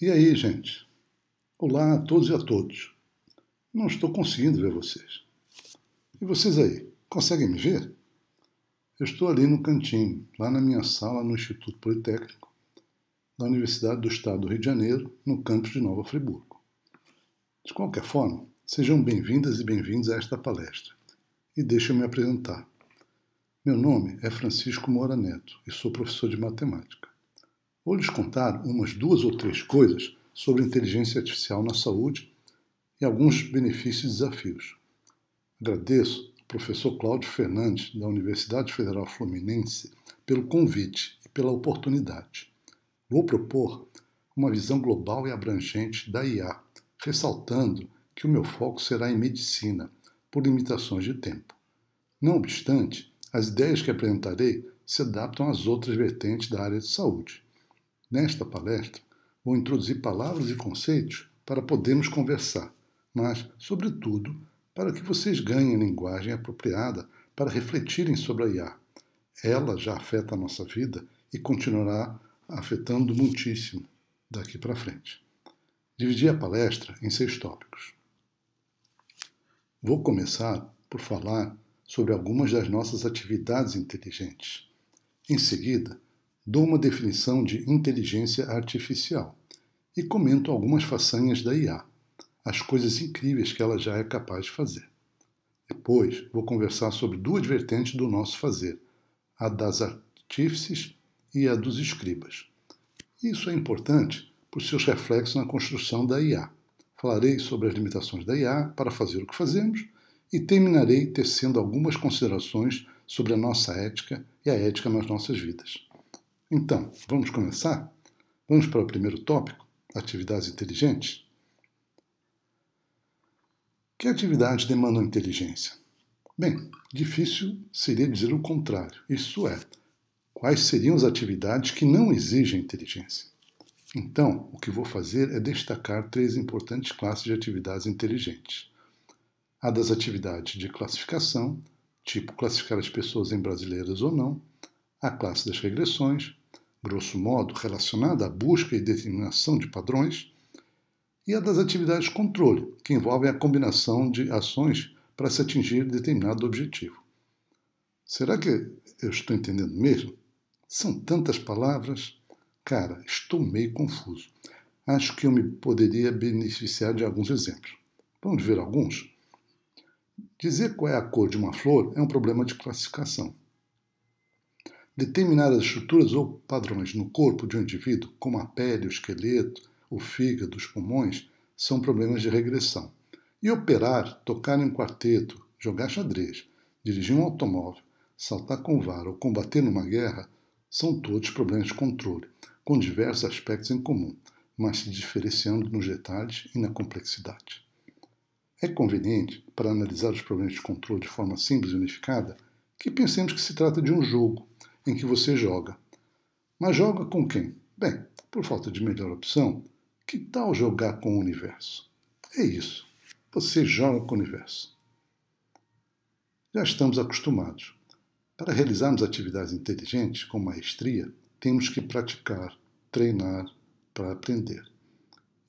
E aí, gente? Olá a todos e a todos. Não estou conseguindo ver vocês. E vocês aí, conseguem me ver? Eu estou ali no cantinho, lá na minha sala no Instituto Politécnico, da Universidade do Estado do Rio de Janeiro, no campus de Nova Friburgo. De qualquer forma, sejam bem-vindas e bem-vindos a esta palestra. E deixem-me me apresentar. Meu nome é Francisco Moura Neto e sou professor de matemática. Vou lhes contar umas 2 ou 3 coisas sobre inteligência artificial na saúde e alguns benefícios e desafios. Agradeço ao professor Cláudio Fernandes, da Universidade Federal Fluminense, pelo convite e pela oportunidade. Vou propor uma visão global e abrangente da IA, ressaltando que o meu foco será em medicina, por limitações de tempo. Não obstante, as ideias que apresentarei se adaptam às outras vertentes da área de saúde. Nesta palestra, vou introduzir palavras e conceitos para podermos conversar, mas, sobretudo, para que vocês ganhem a linguagem apropriada para refletirem sobre a IA. Ela já afeta a nossa vida e continuará afetando muitíssimo daqui para frente. Dividi a palestra em 6 tópicos. Vou começar por falar sobre algumas das nossas atividades inteligentes. Em seguida, dou uma definição de inteligência artificial e comento algumas façanhas da IA, as coisas incríveis que ela já é capaz de fazer. Depois, vou conversar sobre 2 vertentes do nosso fazer, a das artífices e a dos escribas. Isso é importante por seus reflexos na construção da IA. Falarei sobre as limitações da IA para fazer o que fazemos e terminarei tecendo algumas considerações sobre a nossa ética e a ética nas nossas vidas. Então, vamos começar? Vamos para o primeiro tópico, atividades inteligentes? Que atividades demandam inteligência? Bem, difícil seria dizer o contrário, isso é, quais seriam as atividades que não exigem inteligência? Então, o que vou fazer é destacar 3 importantes classes de atividades inteligentes. A das atividades de classificação, tipo classificar as pessoas em brasileiras ou não, a classe das regressões, grosso modo relacionada à busca e determinação de padrões, e a das atividades de controle, que envolvem a combinação de ações para se atingir determinado objetivo. Será que eu estou entendendo mesmo? São tantas palavras. Cara, estou meio confuso. Acho que eu me poderia beneficiar de alguns exemplos. Vamos ver alguns? Dizer qual é a cor de uma flor é um problema de classificação. Determinar as estruturas ou padrões no corpo de um indivíduo, como a pele, o esqueleto, o fígado, os pulmões, são problemas de regressão. E operar, tocar em um quarteto, jogar xadrez, dirigir um automóvel, saltar com vara ou combater numa guerra, são todos problemas de controle, com diversos aspectos em comum, mas se diferenciando nos detalhes e na complexidade. É conveniente, para analisar os problemas de controle de forma simples e unificada, que pensemos que se trata de um jogo em que você joga. Mas joga com quem? Bem, por falta de melhor opção, que tal jogar com o universo? É isso. Você joga com o universo. Já estamos acostumados. Para realizarmos atividades inteligentes com maestria, temos que praticar, treinar para aprender.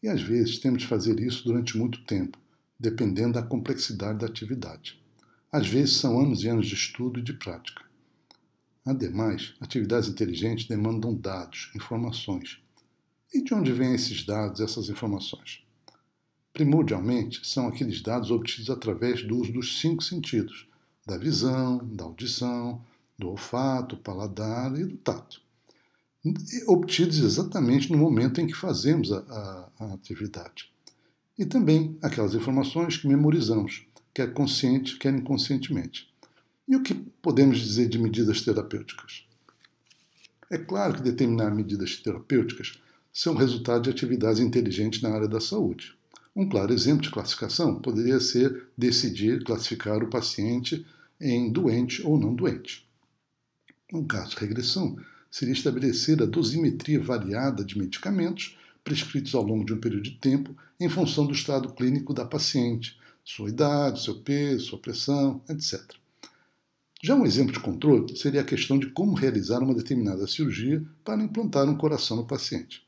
E às vezes temos de fazer isso durante muito tempo, dependendo da complexidade da atividade. Às vezes são anos e anos de estudo e de prática. Ademais, atividades inteligentes demandam dados, informações. E de onde vêm esses dados, essas informações? Primordialmente, são aqueles dados obtidos através do uso dos 5 sentidos, da visão, da audição, do olfato, paladar e do tato. Obtidos exatamente no momento em que fazemos a atividade. E também aquelas informações que memorizamos, quer consciente, quer inconscientemente. E o que podemos dizer de medidas terapêuticas? É claro que determinar medidas terapêuticas são resultado de atividades inteligentes na área da saúde. Um claro exemplo de classificação poderia ser decidir classificar o paciente em doente ou não doente. No caso de regressão, seria estabelecer a dosimetria variada de medicamentos prescritos ao longo de um período de tempo em função do estado clínico da paciente, sua idade, seu peso, sua pressão, etc. Já um exemplo de controle seria a questão de como realizar uma determinada cirurgia para implantar um coração no paciente.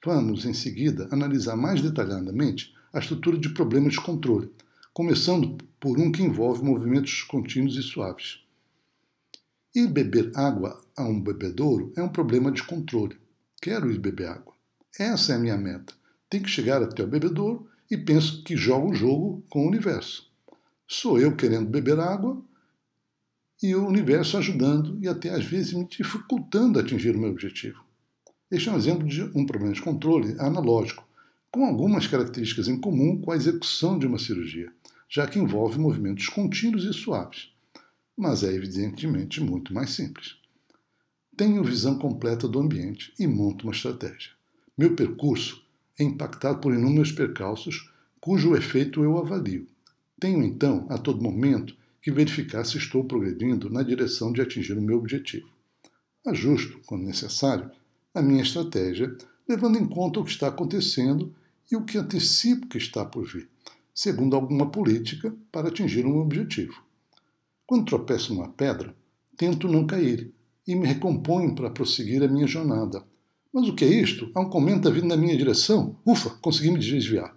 Vamos, em seguida, analisar mais detalhadamente a estrutura de problemas de controle, começando por um que envolve movimentos contínuos e suaves. Ir beber água a um bebedouro é um problema de controle. Quero ir beber água. Essa é a minha meta. Tenho que chegar até o bebedouro e penso que jogo o jogo com o universo. Sou eu querendo beber água e o universo ajudando e até às vezes me dificultando a atingir o meu objetivo. Este é um exemplo de um problema de controle analógico, com algumas características em comum com a execução de uma cirurgia, já que envolve movimentos contínuos e suaves, mas é evidentemente muito mais simples. Tenho visão completa do ambiente e monto uma estratégia. Meu percurso é impactado por inúmeros percalços, cujo efeito eu avalio. Tenho então, a todo momento, que verificar se estou progredindo na direção de atingir o meu objetivo. Ajusto, quando necessário, a minha estratégia, levando em conta o que está acontecendo e o que antecipo que está por vir, segundo alguma política para atingir um objetivo. Quando tropeço numa pedra, tento não cair e me recomponho para prosseguir a minha jornada. Mas o que é isto? Há um cometa vindo na minha direção? Ufa, consegui me desviar.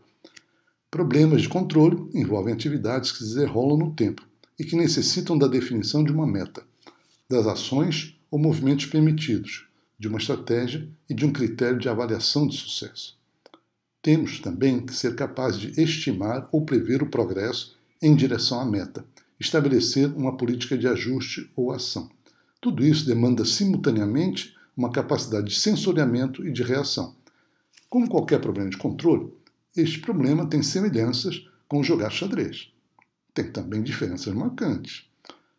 Problemas de controle envolvem atividades que se desenrolam no tempo e que necessitam da definição de uma meta, das ações ou movimentos permitidos, de uma estratégia e de um critério de avaliação de sucesso. Temos também que ser capazes de estimar ou prever o progresso em direção à meta, estabelecer uma política de ajuste ou ação. Tudo isso demanda simultaneamente uma capacidade de sensoriamento e de reação. Como qualquer problema de controle, este problema tem semelhanças com jogar xadrez. Tem também diferenças marcantes.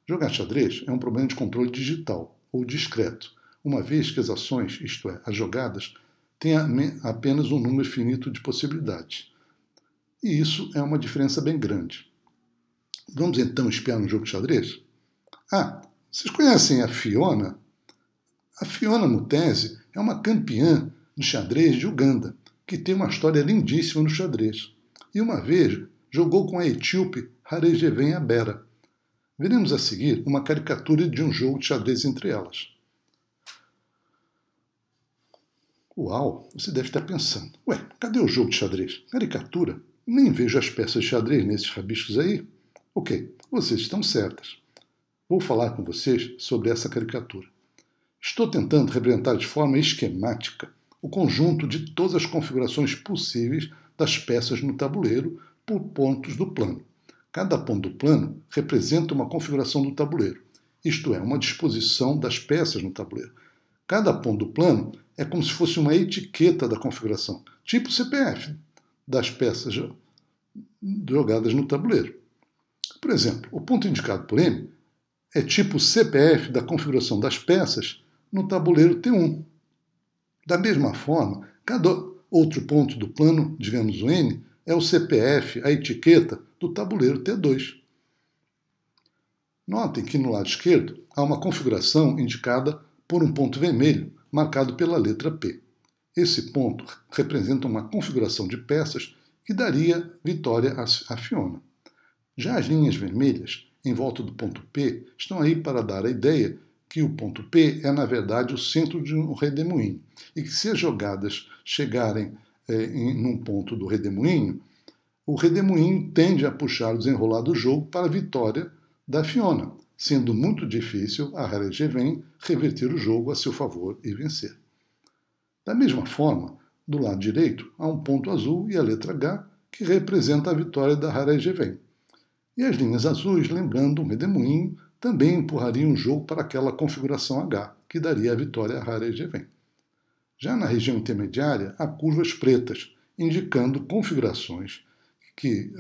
Jogar xadrez é um problema de controle digital ou discreto, uma vez que as ações, isto é, as jogadas, têm apenas um número finito de possibilidades. E isso é uma diferença bem grande. Vamos então espiar no jogo de xadrez? Vocês conhecem a Fiona? A Fiona Mutesi é uma campeã de xadrez de Uganda, que tem uma história lindíssima no xadrez. E uma vez jogou com a etíope Haregeven Abera. Veremos a seguir uma caricatura de um jogo de xadrez entre elas. Uau, você deve estar pensando. Cadê o jogo de xadrez? Caricatura? Nem vejo as peças de xadrez nesses rabiscos aí. Ok, vocês estão certas. Vou falar com vocês sobre essa caricatura. Estou tentando representar de forma esquemática o conjunto de todas as configurações possíveis das peças no tabuleiro por pontos do plano. Cada ponto do plano representa uma configuração do tabuleiro, isto é, uma disposição das peças no tabuleiro. Cada ponto do plano é como se fosse uma etiqueta da configuração, tipo CPF, das peças jogadas no tabuleiro. Por exemplo, o ponto indicado por M é tipo CPF da configuração das peças no tabuleiro T1. Da mesma forma, cada outro ponto do plano, digamos o N, é o CPF, a etiqueta do tabuleiro T2. Notem que no lado esquerdo há uma configuração indicada por um ponto vermelho, marcado pela letra P. Esse ponto representa uma configuração de peças que daria vitória a Fiona. Já as linhas vermelhas, em volta do ponto P, estão aí para dar a ideia que o ponto P é, na verdade, o centro de um redemoinho, e que se as jogadas chegarem num ponto do redemoinho, o redemoinho tende a puxar o desenrolar do jogo para a vitória da Fiona, sendo muito difícil a Haregeven reverter o jogo a seu favor e vencer. Da mesma forma, do lado direito há um ponto azul e a letra H, que representa a vitória da Haregeven. E as linhas azuis, lembrando um redemoinho, também empurrariam o jogo para aquela configuração H, que daria a vitória a Haregeven. Já na região intermediária, há curvas pretas, indicando configurações que,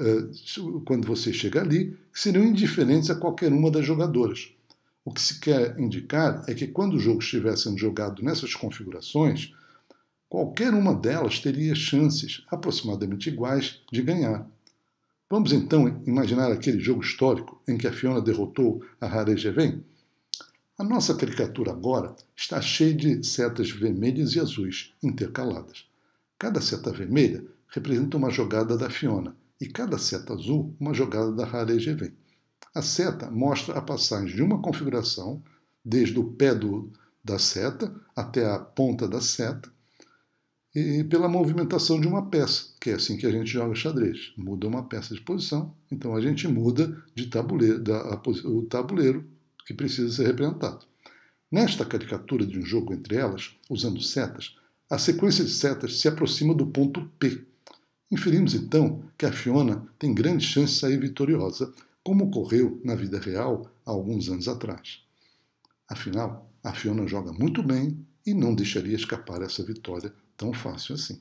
quando você chega ali, seriam indiferentes a qualquer uma das jogadoras. O que se quer indicar é que quando o jogo estiver sendo jogado nessas configurações, qualquer uma delas teria chances aproximadamente iguais de ganhar. Vamos então imaginar aquele jogo histórico em que a Fiona derrotou a Haregeven? A nossa caricatura agora está cheia de setas vermelhas e azuis intercaladas. Cada seta vermelha representa uma jogada da Fiona, e cada seta azul uma jogada da RAR-EGV. A seta mostra a passagem de uma configuração, desde o pé da seta até a ponta da seta, e pela movimentação de uma peça, que é assim que a gente joga xadrez. Muda uma peça de posição, então a gente muda de tabuleiro, o tabuleiro que precisa ser representado. Nesta caricatura de um jogo entre elas, usando setas, a sequência de setas se aproxima do ponto P. Inferimos então que a Fiona tem grandes chances de sair vitoriosa, como ocorreu na vida real há alguns anos atrás. Afinal, a Fiona joga muito bem e não deixaria escapar essa vitória tão fácil assim.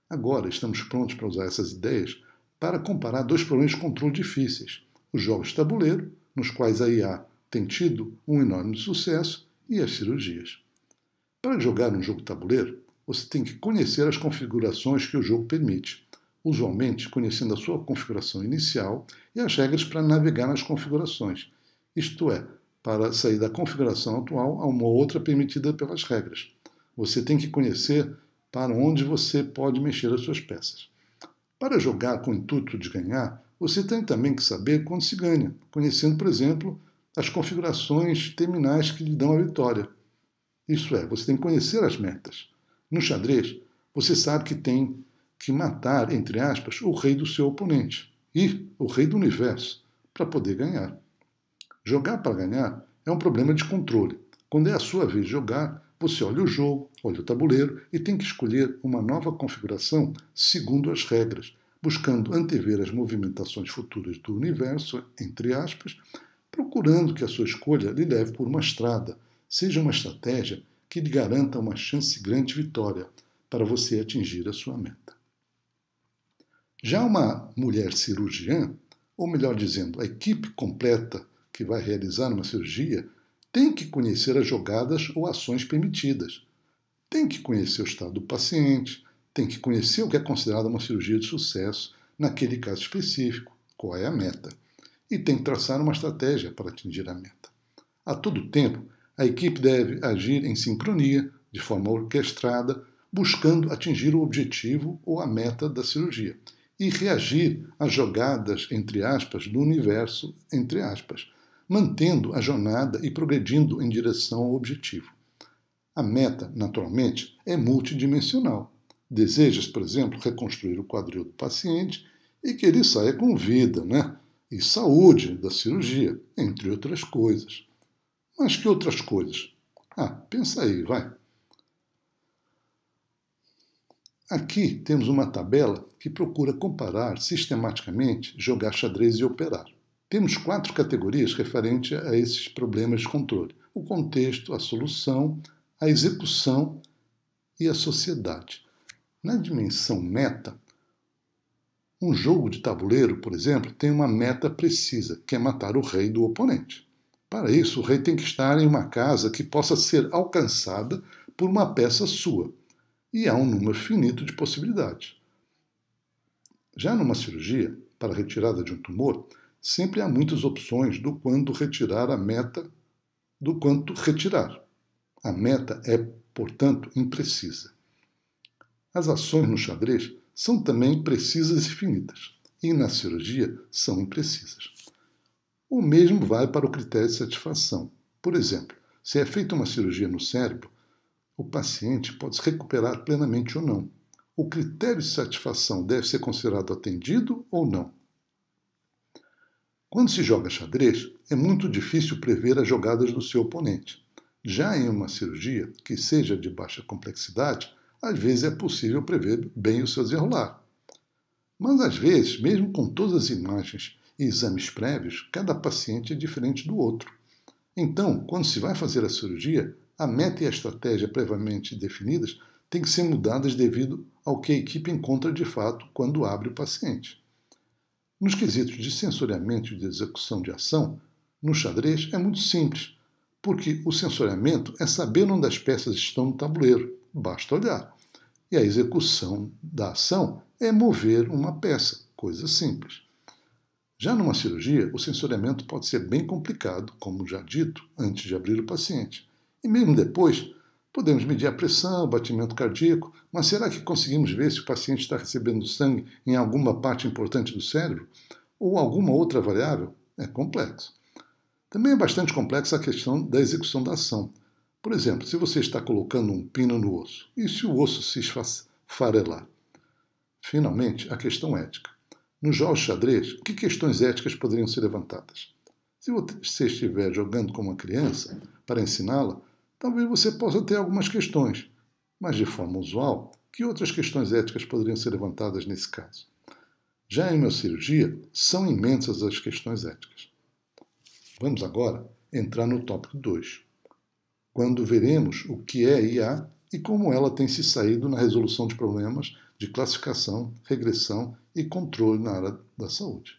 Agora estamos prontos para usar essas ideias para comparar dois problemas de controle difíceis: os jogos de tabuleiro, nos quais a IA tem tido um enorme sucesso, e as cirurgias. Para jogar um jogo de tabuleiro, você tem que conhecer as configurações que o jogo permite, usualmente conhecendo a sua configuração inicial e as regras para navegar nas configurações, isto é, para sair da configuração atual a uma outra permitida pelas regras. Você tem que conhecer para onde você pode mexer as suas peças. Para jogar com o intuito de ganhar, você tem também que saber quando se ganha, conhecendo, por exemplo, as configurações terminais que lhe dão a vitória. Isso é, você tem que conhecer as metas. No xadrez, você sabe que tem que matar, entre aspas, o rei do seu oponente e o rei do universo para poder ganhar. Jogar para ganhar é um problema de controle. Quando é a sua vez de jogar, você olha o jogo, olha o tabuleiro e tem que escolher uma nova configuração segundo as regras, buscando antever as movimentações futuras do universo, entre aspas, procurando que a sua escolha lhe leve por uma estrada, seja uma estratégia que lhe garanta uma chance grande de vitória para você atingir a sua meta. Já uma mulher cirurgiã, ou melhor dizendo, a equipe completa que vai realizar uma cirurgia, tem que conhecer as jogadas ou ações permitidas. Tem que conhecer o estado do paciente, tem que conhecer o que é considerado uma cirurgia de sucesso, naquele caso específico, qual é a meta. E tem que traçar uma estratégia para atingir a meta. A todo tempo, a equipe deve agir em sincronia, de forma orquestrada, buscando atingir o objetivo ou a meta da cirurgia, e reagir às jogadas, entre aspas, do universo, entre aspas, mantendo a jornada e progredindo em direção ao objetivo. A meta, naturalmente, é multidimensional. Desejas, por exemplo, reconstruir o quadril do paciente e que ele saia com vida, né? E saúde da cirurgia, entre outras coisas. Mas que outras coisas? Pensa aí, vai. Aqui temos uma tabela que procura comparar sistematicamente jogar xadrez e operar. Temos 4 categorias referentes a esses problemas de controle: o contexto, a solução, a execução e a sociedade. Na dimensão meta, um jogo de tabuleiro, por exemplo, tem uma meta precisa, que é matar o rei do oponente. Para isso, o rei tem que estar em uma casa que possa ser alcançada por uma peça sua, e há um número finito de possibilidades. Já numa cirurgia, para a retirada de um tumor, sempre há muitas opções do quando retirar a meta, do quanto retirar. A meta é, portanto, imprecisa. As ações no xadrez são também precisas e finitas, e na cirurgia são imprecisas. O mesmo vale para o critério de satisfação. Por exemplo, se é feita uma cirurgia no cérebro, o paciente pode se recuperar plenamente ou não. O critério de satisfação deve ser considerado atendido ou não. Quando se joga xadrez, é muito difícil prever as jogadas do seu oponente. Já em uma cirurgia que seja de baixa complexidade, às vezes é possível prever bem o seu desenrolar. Mas às vezes, mesmo com todas as imagens e exames prévios, cada paciente é diferente do outro. Então, quando se vai fazer a cirurgia, a meta e a estratégia previamente definidas têm que ser mudadas devido ao que a equipe encontra de fato quando abre o paciente. Nos quesitos de sensoriamento e de execução de ação, no xadrez é muito simples, porque o sensoriamento é saber onde as peças estão no tabuleiro, basta olhar. E a execução da ação é mover uma peça, coisa simples. Já numa cirurgia, o sensoriamento pode ser bem complicado, como já dito, antes de abrir o paciente. E mesmo depois, Podemos medir a pressão, o batimento cardíaco, mas será que conseguimos ver se o paciente está recebendo sangue em alguma parte importante do cérebro? Ou alguma outra variável? É complexo. Também é bastante complexa a questão da execução da ação. Por exemplo, se você está colocando um pino no osso, e se o osso se esfarelar? Finalmente, a questão ética. No jogo xadrez, que questões éticas poderiam ser levantadas? Se você estiver jogando com uma criança, para ensiná-la, talvez você possa ter algumas questões, mas de forma usual, que outras questões éticas poderiam ser levantadas nesse caso? Já em neurocirurgia, são imensas as questões éticas. Vamos agora entrar no tópico 2, quando veremos o que é IA e como ela tem se saído na resolução de problemas de classificação, regressão e controle na área da saúde.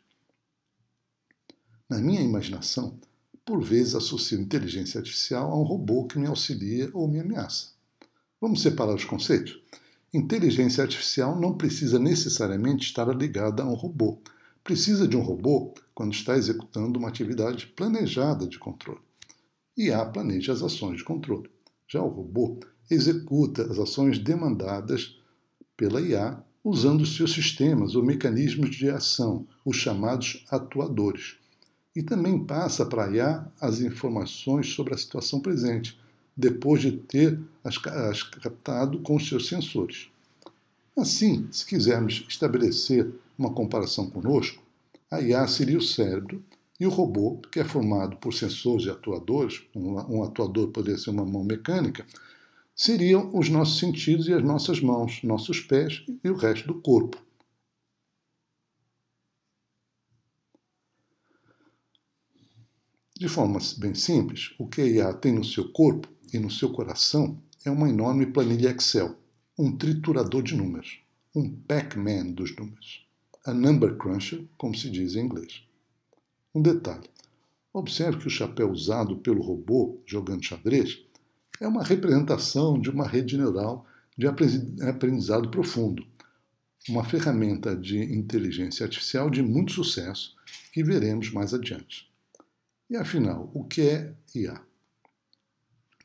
Na minha imaginação, por vezes associo inteligência artificial a um robô que me auxilia ou me ameaça. Vamos separar os conceitos? Inteligência artificial não precisa necessariamente estar ligada a um robô. Precisa de um robô quando está executando uma atividade planejada de controle. IA planeja as ações de controle. Já o robô executa as ações demandadas pela IA usando seus sistemas ou mecanismos de ação, os chamados atuadores. E também passa para a IA as informações sobre a situação presente, depois de ter as captado com os seus sensores. Assim, se quisermos estabelecer uma comparação conosco, a IA seria o cérebro e o robô, que é formado por sensores e atuadores, um atuador poderia ser uma mão mecânica, seriam os nossos sentidos e as nossas mãos, nossos pés e o resto do corpo. De forma bem simples, o que a IA tem no seu corpo e no seu coração é uma enorme planilha Excel, um triturador de números, um Pac-Man dos números, a number cruncher, como se diz em inglês. Um detalhe, observe que o chapéu usado pelo robô jogando xadrez é uma representação de uma rede neural de aprendizado profundo, uma ferramenta de inteligência artificial de muito sucesso que veremos mais adiante. E afinal, o que é IA?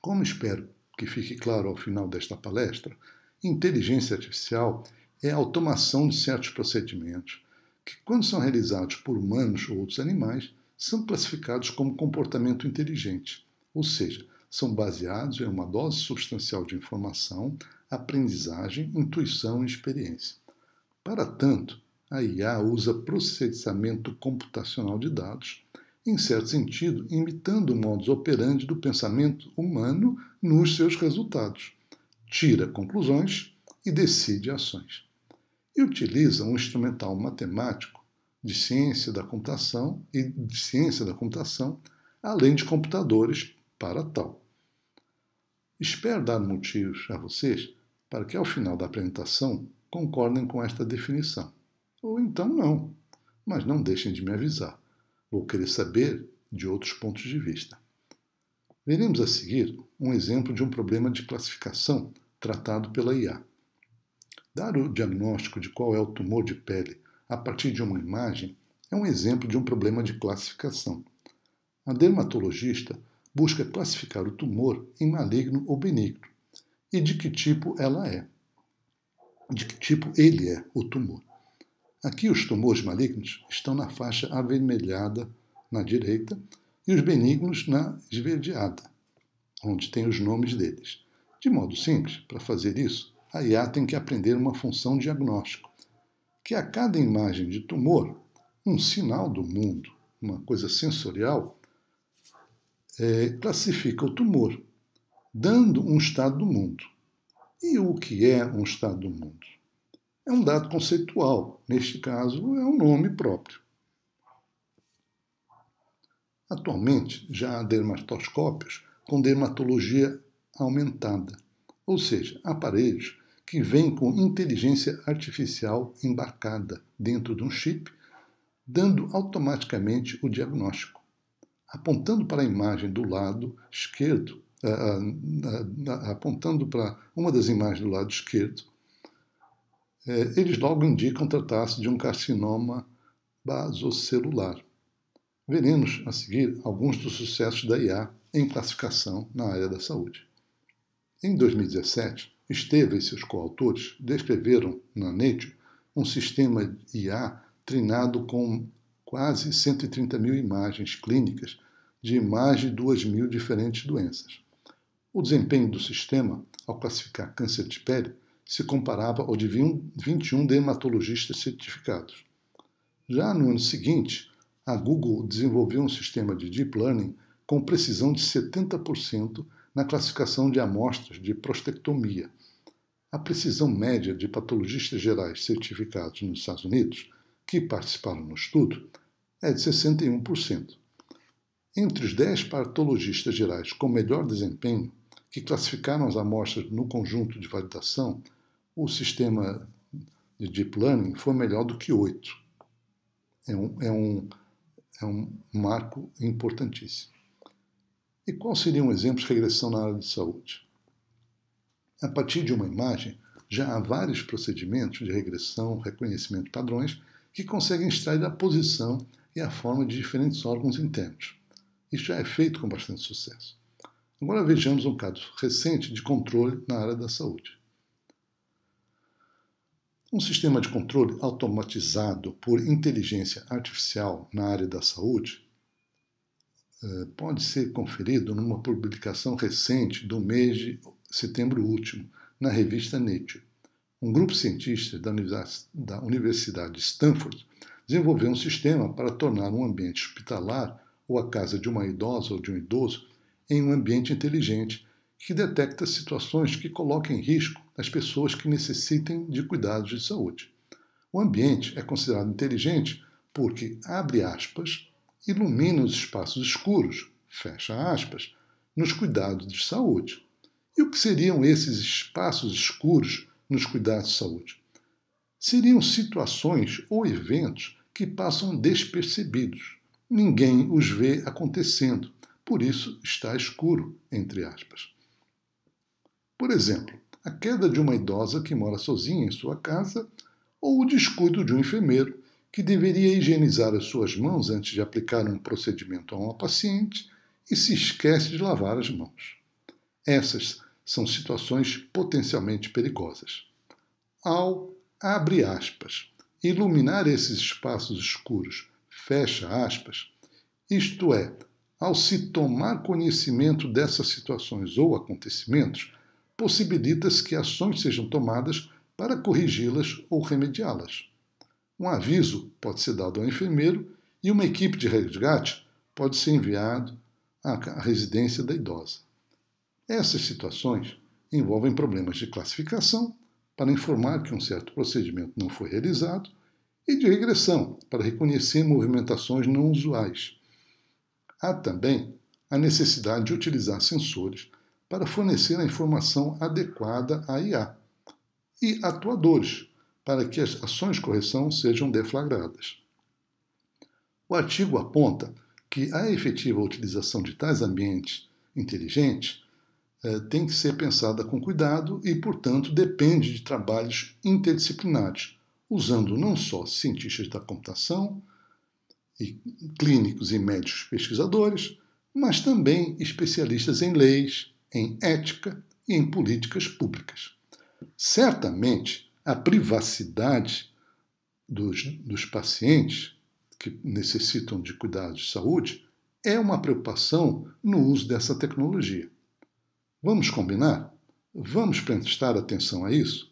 Como espero que fique claro ao final desta palestra, inteligência artificial é a automação de certos procedimentos que, quando são realizados por humanos ou outros animais, são classificados como comportamento inteligente, ou seja, são baseados em uma dose substancial de informação, aprendizagem, intuição e experiência. Para tanto, a IA usa processamento computacional de dados, em certo sentido, imitando o modus operandi do pensamento humano nos seus resultados. Tira conclusões e decide ações. E utiliza um instrumental matemático de ciência da computação além de computadores para tal. Espero dar motivos a vocês para que, ao final da apresentação, concordem com esta definição. Ou então não, mas não deixem de me avisar. Vou querer saber de outros pontos de vista. Veremos a seguir um exemplo de um problema de classificação tratado pela IA. Dar o diagnóstico de qual é o tumor de pele a partir de uma imagem é um exemplo de um problema de classificação. A dermatologista busca classificar o tumor em maligno ou benigno e de que tipo ela é. De que tipo ele é, o tumor. Aqui os tumores malignos estão na faixa avermelhada na direita e os benignos na esverdeada, onde tem os nomes deles. De modo simples, para fazer isso, a IA tem que aprender uma função diagnóstico, que a cada imagem de tumor, um sinal do mundo, uma coisa sensorial, classifica o tumor, dando um estado do mundo. E o que é um estado do mundo? É um dado conceitual, neste caso é um nome próprio. Atualmente já há dermatoscópios com dermatologia aumentada, ou seja, aparelhos que vêm com inteligência artificial embarcada dentro de um chip, dando automaticamente o diagnóstico. Apontando para a imagem do lado esquerdo, apontando para uma das imagens do lado esquerdo, eles logo indicam tratar-se de um carcinoma basocelular. Veremos a seguir alguns dos sucessos da IA em classificação na área da saúde. Em 2017, Esteva e seus coautores descreveram na Nature um sistema IA treinado com quase 130 mil imagens clínicas de mais de 2.000 diferentes doenças. O desempenho do sistema, ao classificar câncer de pele, se comparava ao de 21 dermatologistas certificados. Já no ano seguinte, a Google desenvolveu um sistema de Deep Learning com precisão de 70% na classificação de amostras de prostatectomia. A precisão média de patologistas gerais certificados nos Estados Unidos, que participaram no estudo, é de 61%. Entre os 10 patologistas gerais com melhor desempenho, que classificaram as amostras no conjunto de validação, o sistema de Deep Learning foi melhor do que 8. É um marco importantíssimo. E qual seria um exemplo de regressão na área de saúde? A partir de uma imagem, já há vários procedimentos de regressão, reconhecimento de padrões, que conseguem extrair a posição e a forma de diferentes órgãos internos. Isso já é feito com bastante sucesso. Agora vejamos um caso recente de controle na área da saúde. Um sistema de controle automatizado por inteligência artificial na área da saúde pode ser conferido numa publicação recente do mês de setembro último, na revista Nature. Um grupo de cientistas da Universidade de Stanford desenvolveu um sistema para tornar um ambiente hospitalar ou a casa de uma idosa ou de um idoso em um ambiente inteligente que detecta situações que coloquem em risco as pessoas que necessitem de cuidados de saúde. O ambiente é considerado inteligente porque, abre aspas, ilumina os espaços escuros, fecha aspas, nos cuidados de saúde. E o que seriam esses espaços escuros nos cuidados de saúde? Seriam situações ou eventos que passam despercebidos. Ninguém os vê acontecendo, por isso está escuro, entre aspas. Por exemplo, a queda de uma idosa que mora sozinha em sua casa ou o descuido de um enfermeiro que deveria higienizar as suas mãos antes de aplicar um procedimento a uma paciente e se esquece de lavar as mãos. Essas são situações potencialmente perigosas. Ao, abre aspas, iluminar esses espaços escuros, fecha aspas, isto é, ao se tomar conhecimento dessas situações ou acontecimentos, possibilita-se que ações sejam tomadas para corrigi-las ou remediá-las. Um aviso pode ser dado ao enfermeiro e uma equipe de resgate pode ser enviada à residência da idosa. Essas situações envolvem problemas de classificação, para informar que um certo procedimento não foi realizado, e de regressão, para reconhecer movimentações não usuais. Há também a necessidade de utilizar sensores para fornecer a informação adequada à IA, e atuadores, para que as ações de correção sejam deflagradas. O artigo aponta que a efetiva utilização de tais ambientes inteligentes tem que ser pensada com cuidado e, portanto, depende de trabalhos interdisciplinares, usando não só cientistas da computação, e clínicos e médicos pesquisadores, mas também especialistas em leis, em ética e em políticas públicas. Certamente, a privacidade dos pacientes que necessitam de cuidados de saúde é uma preocupação no uso dessa tecnologia. Vamos combinar? Vamos prestar atenção a isso?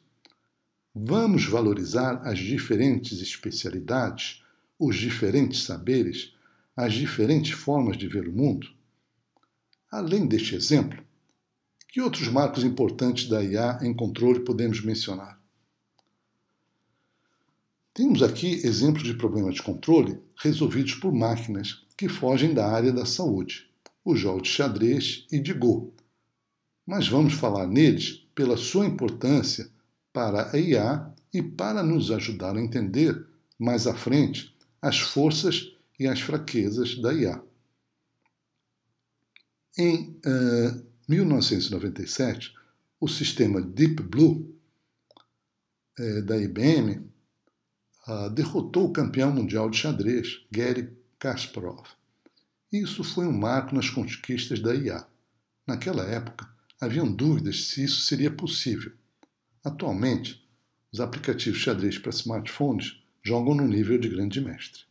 Vamos valorizar as diferentes especialidades, os diferentes saberes, as diferentes formas de ver o mundo? Além deste exemplo, que outros marcos importantes da IA em controle podemos mencionar? Temos aqui exemplos de problemas de controle resolvidos por máquinas que fogem da área da saúde, os jogos de xadrez e de Go. Mas vamos falar neles pela sua importância para a IA e para nos ajudar a entender, mais à frente, as forças e as fraquezas da IA. Em 1997, o sistema Deep Blue da IBM derrotou o campeão mundial de xadrez, Garry Kasparov. Isso foi um marco nas conquistas da IA. Naquela época, haviam dúvidas se isso seria possível. Atualmente, os aplicativos xadrez para smartphones jogam no nível de grande mestre.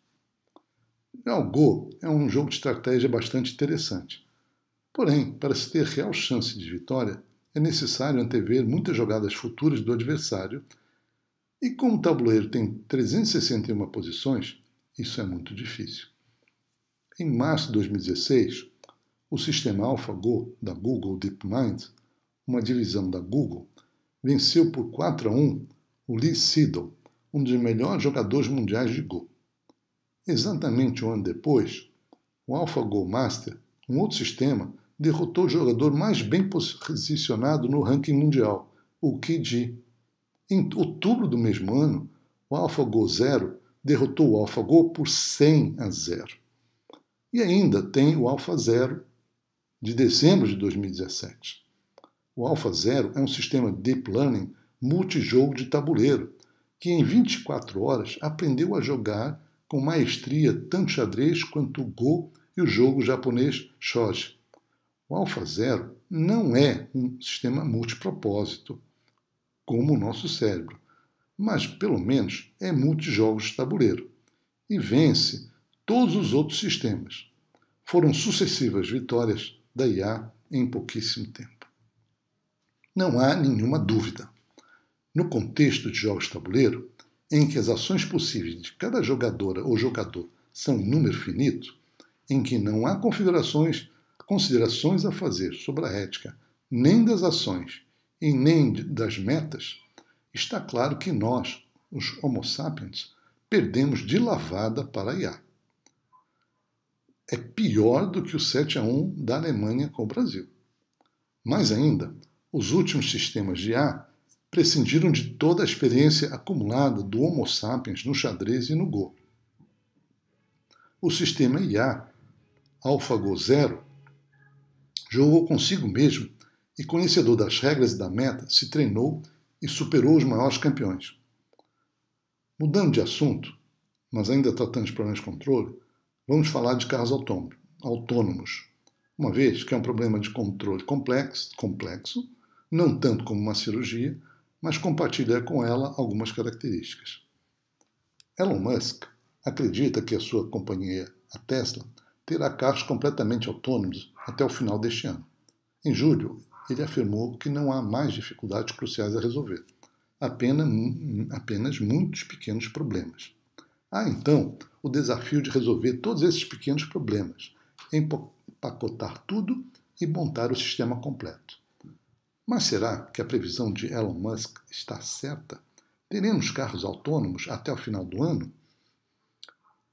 Já o Go é um jogo de estratégia bastante interessante. Porém, para se ter real chance de vitória, é necessário antever muitas jogadas futuras do adversário, e como o tabuleiro tem 361 posições, isso é muito difícil. Em março de 2016, o sistema AlphaGo da Google DeepMind, uma divisão da Google, venceu por 4-1 o Lee Sedol, um dos melhores jogadores mundiais de Go. Exatamente um ano depois, o AlphaGo Master, um outro sistema, derrotou o jogador mais bem posicionado no ranking mundial, o Qi. Em outubro do mesmo ano, o AlphaGo Zero derrotou o AlphaGo por 100-0. E ainda tem o AlphaZero, de dezembro de 2017. O AlphaZero é um sistema de Deep Learning multijogo de tabuleiro, que em 24 horas aprendeu a jogar com maestria tanto xadrez quanto o Go e o jogo japonês Shogi. O AlphaZero não é um sistema multipropósito, como o nosso cérebro, mas pelo menos é multijogos de tabuleiro e vence todos os outros sistemas. Foram sucessivas vitórias da IA em pouquíssimo tempo. Não há nenhuma dúvida. No contexto de jogos de tabuleiro, em que as ações possíveis de cada jogadora ou jogador são em número finito, em que não há considerações a fazer sobre a ética nem das ações e nem das metas, está claro que nós, os Homo sapiens, perdemos de lavada para a IA. É pior do que o 7-1 da Alemanha com o Brasil. Mais ainda, os últimos sistemas de IA prescindiram de toda a experiência acumulada do Homo sapiens no xadrez e no Go. O sistema IA, AlphaGo Zero, jogou consigo mesmo e, conhecedor das regras e da meta, se treinou e superou os maiores campeões. Mudando de assunto, mas ainda tratando de problemas de controle, vamos falar de carros autônomos, uma vez que é um problema de controle complexo, não tanto como uma cirurgia, mas compartilha com ela algumas características. Elon Musk acredita que a sua companhia, a Tesla, terá carros completamente autônomos até o final deste ano. Em julho, ele afirmou que não há mais dificuldades cruciais a resolver, apenas muitos pequenos problemas. Há, então, o desafio de resolver todos esses pequenos problemas, empacotar tudo e montar o sistema completo. Mas será que a previsão de Elon Musk está certa? Teremos carros autônomos até o final do ano?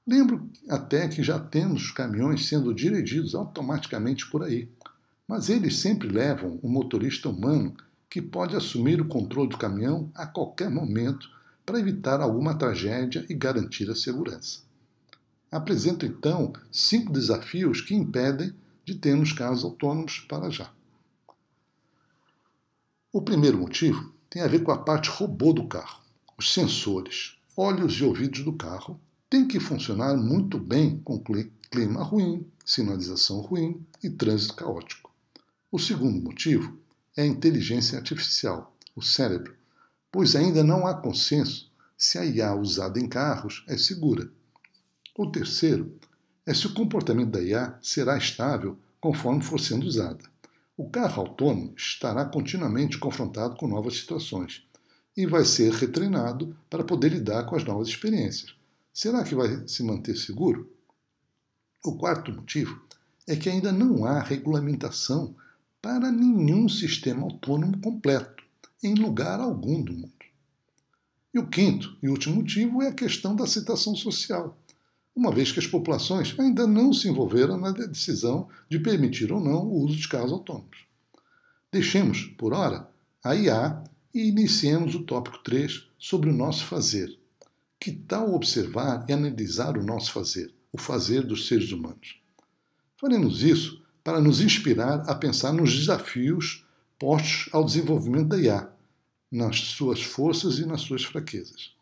Lembro até que já temos caminhões sendo dirigidos automaticamente por aí, mas eles sempre levam um motorista humano que pode assumir o controle do caminhão a qualquer momento para evitar alguma tragédia e garantir a segurança. Apresento então 5 desafios que impedem de termos carros autônomos para já. O primeiro motivo tem a ver com a parte robô do carro. Os sensores, olhos e ouvidos do carro têm que funcionar muito bem com clima ruim, sinalização ruim e trânsito caótico. O segundo motivo é a inteligência artificial, o cérebro, pois ainda não há consenso se a IA usada em carros é segura. O terceiro é se o comportamento da IA será estável conforme for sendo usada. O carro autônomo estará continuamente confrontado com novas situações e vai ser retreinado para poder lidar com as novas experiências. Será que vai se manter seguro? O quarto motivo é que ainda não há regulamentação para nenhum sistema autônomo completo, em lugar algum do mundo. E o quinto e último motivo é a questão da aceitação social, uma vez que as populações ainda não se envolveram na decisão de permitir ou não o uso de carros autônomos. Deixemos, por hora, a IA e iniciemos o tópico 3 sobre o nosso fazer. Que tal observar e analisar o nosso fazer, o fazer dos seres humanos? Faremos isso para nos inspirar a pensar nos desafios postos ao desenvolvimento da IA, nas suas forças e nas suas fraquezas.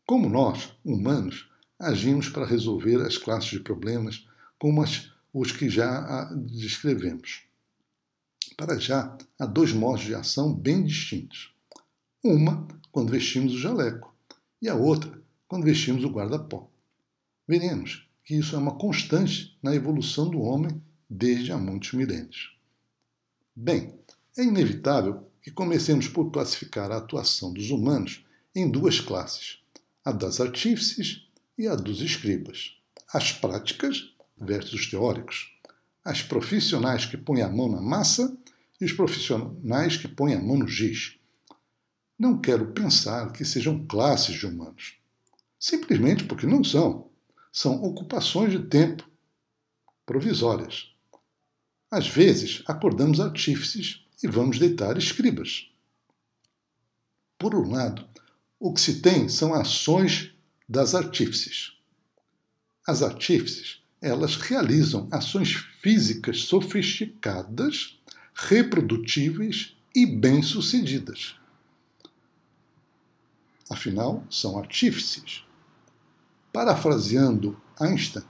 Como nós, humanos, agimos para resolver as classes de problemas como os que já descrevemos. Para já, há dois modos de ação bem distintos. Uma, quando vestimos o jaleco, e a outra, quando vestimos o guarda-pó. Veremos que isso é uma constante na evolução do homem desde há muitos milênios. Bem, é inevitável que comecemos por classificar a atuação dos humanos em duas classes, a das artífices e a dos escribas. As práticas versus os teóricos. As profissionais que põem a mão na massa e os profissionais que põem a mão no giz. Não quero pensar que sejam classes de humanos. Simplesmente porque não são. São ocupações de tempo provisórias. Às vezes, acordamos artífices e vamos deitar escribas. Por um lado, o que se tem são ações das artífices. As artífices, elas realizam ações físicas sofisticadas, reprodutíveis e bem-sucedidas. Afinal, são artífices. Parafraseando Einstein,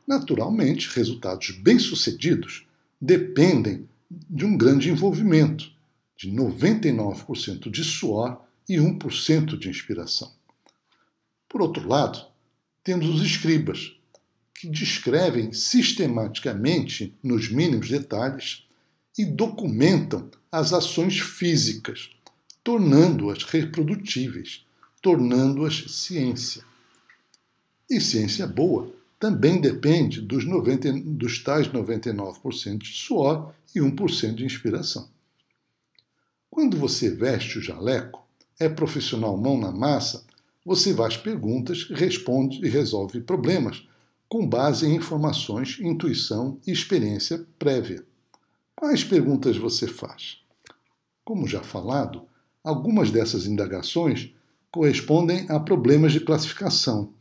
naturalmente, resultados bem-sucedidos dependem de um grande envolvimento, de 99% de suor e 1% de inspiração. Por outro lado, temos os escribas, que descrevem sistematicamente, nos mínimos detalhes, e documentam as ações físicas, tornando-as reprodutíveis, tornando-as ciência. E ciência boa também depende dos tais 99% de suor e 1% de inspiração. Quando você veste o jaleco, é profissional mão na massa, você faz perguntas, responde e resolve problemas com base em informações, intuição e experiência prévia. Quais perguntas você faz? Como já falado, algumas dessas indagações correspondem a problemas de classificação,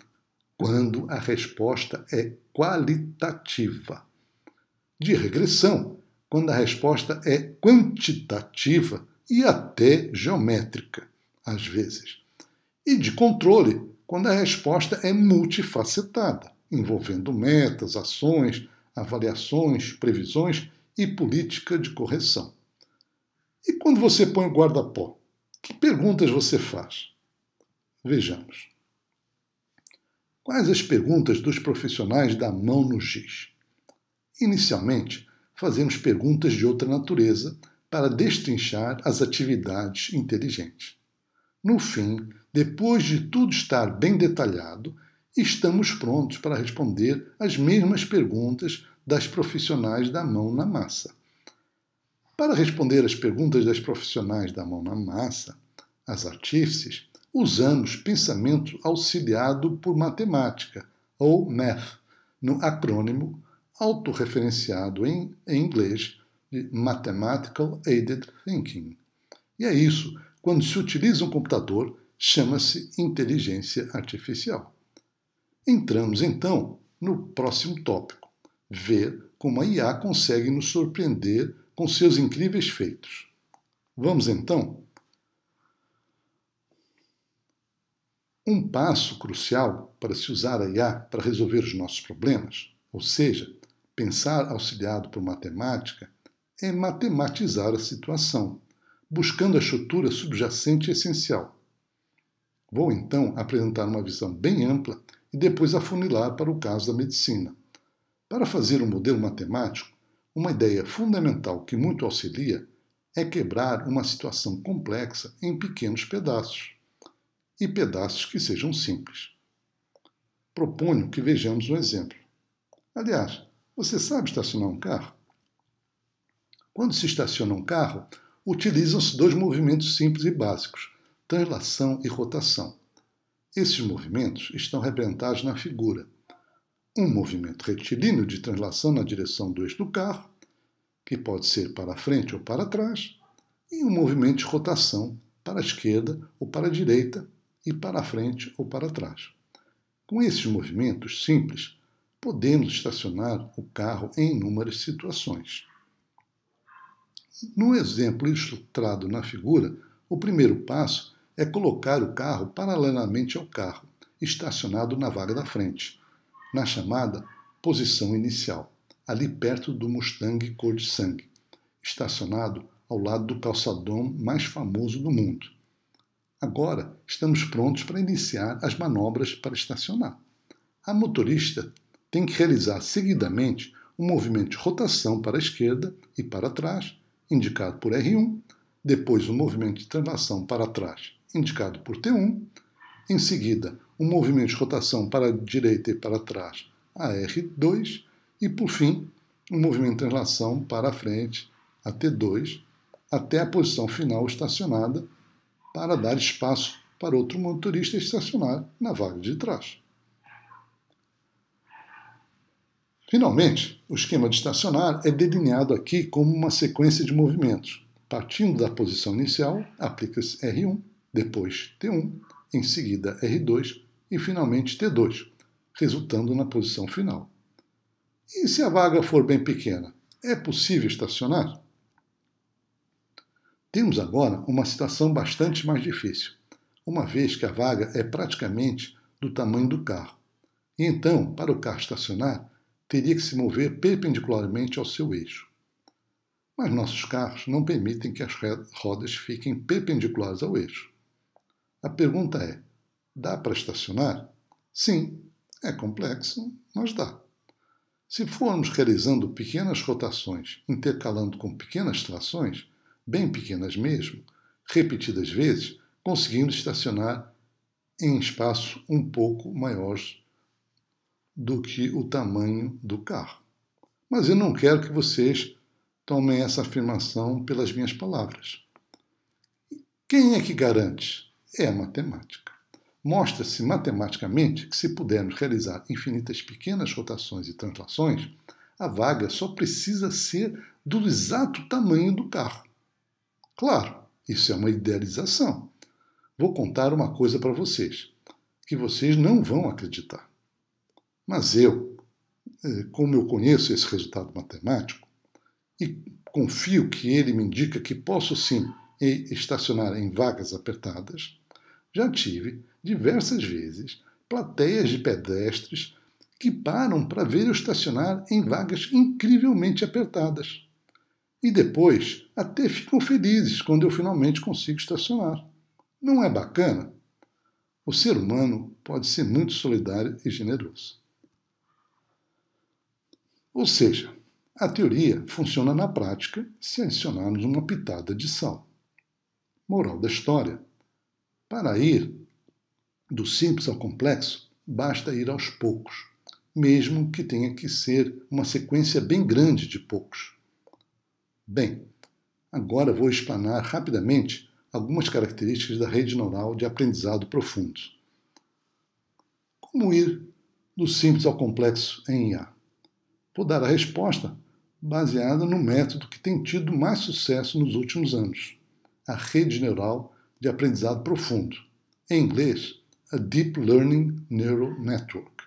quando a resposta é qualitativa. De regressão, quando a resposta é quantitativa e até geométrica, às vezes. E de controle, quando a resposta é multifacetada, envolvendo metas, ações, avaliações, previsões e política de correção. E quando você põe o guarda-pó, que perguntas você faz? Vejamos. Quais as perguntas dos profissionais da mão no giz? Inicialmente, fazemos perguntas de outra natureza para destrinchar as atividades inteligentes. No fim, depois de tudo estar bem detalhado, estamos prontos para responder as mesmas perguntas das profissionais da mão na massa. Para responder às perguntas das profissionais da mão na massa, as artífices, usamos pensamento auxiliado por matemática, ou math, no acrônimo autorreferenciado em inglês de Mathematical Aided Thinking. E é isso, quando se utiliza um computador, chama-se inteligência artificial. Entramos, então, no próximo tópico, ver como a IA consegue nos surpreender com seus incríveis feitos. Vamos, então? Um passo crucial para se usar a IA para resolver os nossos problemas, ou seja, pensar auxiliado por matemática, é matematizar a situação, buscando a estrutura subjacente essencial. Vou, então, apresentar uma visão bem ampla e depois afunilar para o caso da medicina. Para fazer um modelo matemático, uma ideia fundamental que muito auxilia é quebrar uma situação complexa em pequenos pedaços, e pedaços que sejam simples. Proponho que vejamos um exemplo. Aliás, você sabe estacionar um carro? Quando se estaciona um carro, utilizam-se dois movimentos simples e básicos, translação e rotação. Esses movimentos estão representados na figura. Um movimento retilíneo de translação na direção do eixo do carro, que pode ser para frente ou para trás, e um movimento de rotação para a esquerda ou para a direita e para frente ou para trás. Com esses movimentos simples, podemos estacionar o carro em inúmeras situações. No exemplo ilustrado na figura, o primeiro passo é colocar o carro paralelamente ao carro, estacionado na vaga da frente, na chamada posição inicial, ali perto do Mustang cor de sangue, estacionado ao lado do calçadão mais famoso do mundo. Agora estamos prontos para iniciar as manobras para estacionar. A motorista tem que realizar seguidamente um movimento de rotação para a esquerda e para trás, indicado por R1, depois um movimento de translação para trás, indicado por T1, em seguida um movimento de rotação para a direita e para trás, a R2, e por fim um movimento de translação para a frente, a T2, até a posição final estacionada, para dar espaço para outro motorista estacionar na vaga de trás. Finalmente, o esquema de estacionar é delineado aqui como uma sequência de movimentos. Partindo da posição inicial, aplica-se R1, depois T1, em seguida R2 e finalmente T2, resultando na posição final. E se a vaga for bem pequena, é possível estacionar? Temos agora uma situação bastante mais difícil, uma vez que a vaga é praticamente do tamanho do carro. E então, para o carro estacionar, teria que se mover perpendicularmente ao seu eixo. Mas nossos carros não permitem que as rodas fiquem perpendiculares ao eixo. A pergunta é, dá para estacionar? Sim, é complexo, mas dá. Se formos realizando pequenas rotações, intercalando com pequenas trações, bem pequenas mesmo, repetidas vezes, conseguimos estacionar em espaço um pouco maiores do que o tamanho do carro. Mas eu não quero que vocês tomem essa afirmação pelas minhas palavras. Quem é que garante? É a matemática. Mostra-se matematicamente que se pudermos realizar infinitas pequenas rotações e translações, a vaga só precisa ser do exato tamanho do carro. Claro, isso é uma idealização. Vou contar uma coisa para vocês, que vocês não vão acreditar. Mas eu, como eu conheço esse resultado matemático, e confio que ele me indica que posso sim estacionar em vagas apertadas, já tive, diversas vezes, plateias de pedestres que param para ver eu estacionar em vagas incrivelmente apertadas. E depois até ficam felizes quando eu finalmente consigo estacionar. Não é bacana? O ser humano pode ser muito solidário e generoso. Ou seja, a teoria funciona na prática se adicionarmos uma pitada de sal. Moral da história: para ir do simples ao complexo, basta ir aos poucos, mesmo que tenha que ser uma sequência bem grande de poucos. Bem, agora vou explanar rapidamente algumas características da rede neural de aprendizado profundo. Como ir do simples ao complexo em IA? Vou dar a resposta baseada no método que tem tido mais sucesso nos últimos anos, a rede neural de aprendizado profundo, em inglês, a Deep Learning Neural Network.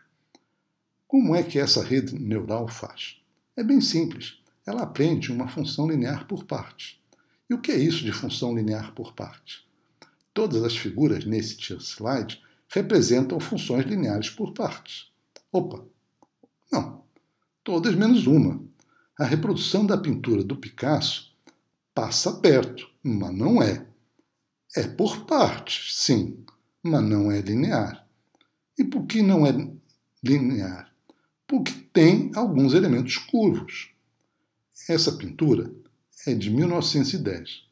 Como é que essa rede neural faz? É bem simples, ela aprende uma função linear por partes. E o que é isso de função linear por partes? Todas as figuras neste slide representam funções lineares por partes. Opa! Não, todas menos uma. A reprodução da pintura do Picasso passa perto, mas não é. É por partes, sim, mas não é linear. E por que não é linear? Porque tem alguns elementos curvos. Essa pintura é de 1910.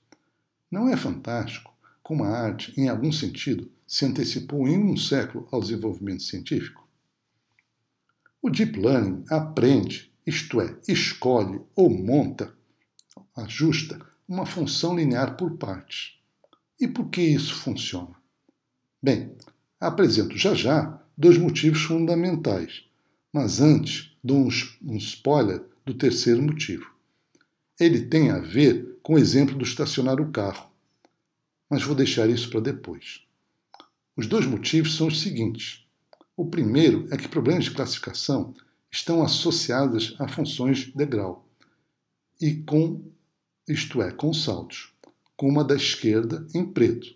Não é fantástico como a arte, em algum sentido, se antecipou em um século ao desenvolvimento científico? O Deep Learning aprende, isto é, escolhe ou monta, ajusta, uma função linear por partes. E por que isso funciona? Bem, apresento já dois motivos fundamentais, mas antes dou um spoiler do terceiro motivo. Ele tem a ver com o exemplo do estacionar o carro, mas vou deixar isso para depois. Os dois motivos são os seguintes. O primeiro é que problemas de classificação estão associados a funções de grau, e isto é, com saltos, como a da esquerda em preto.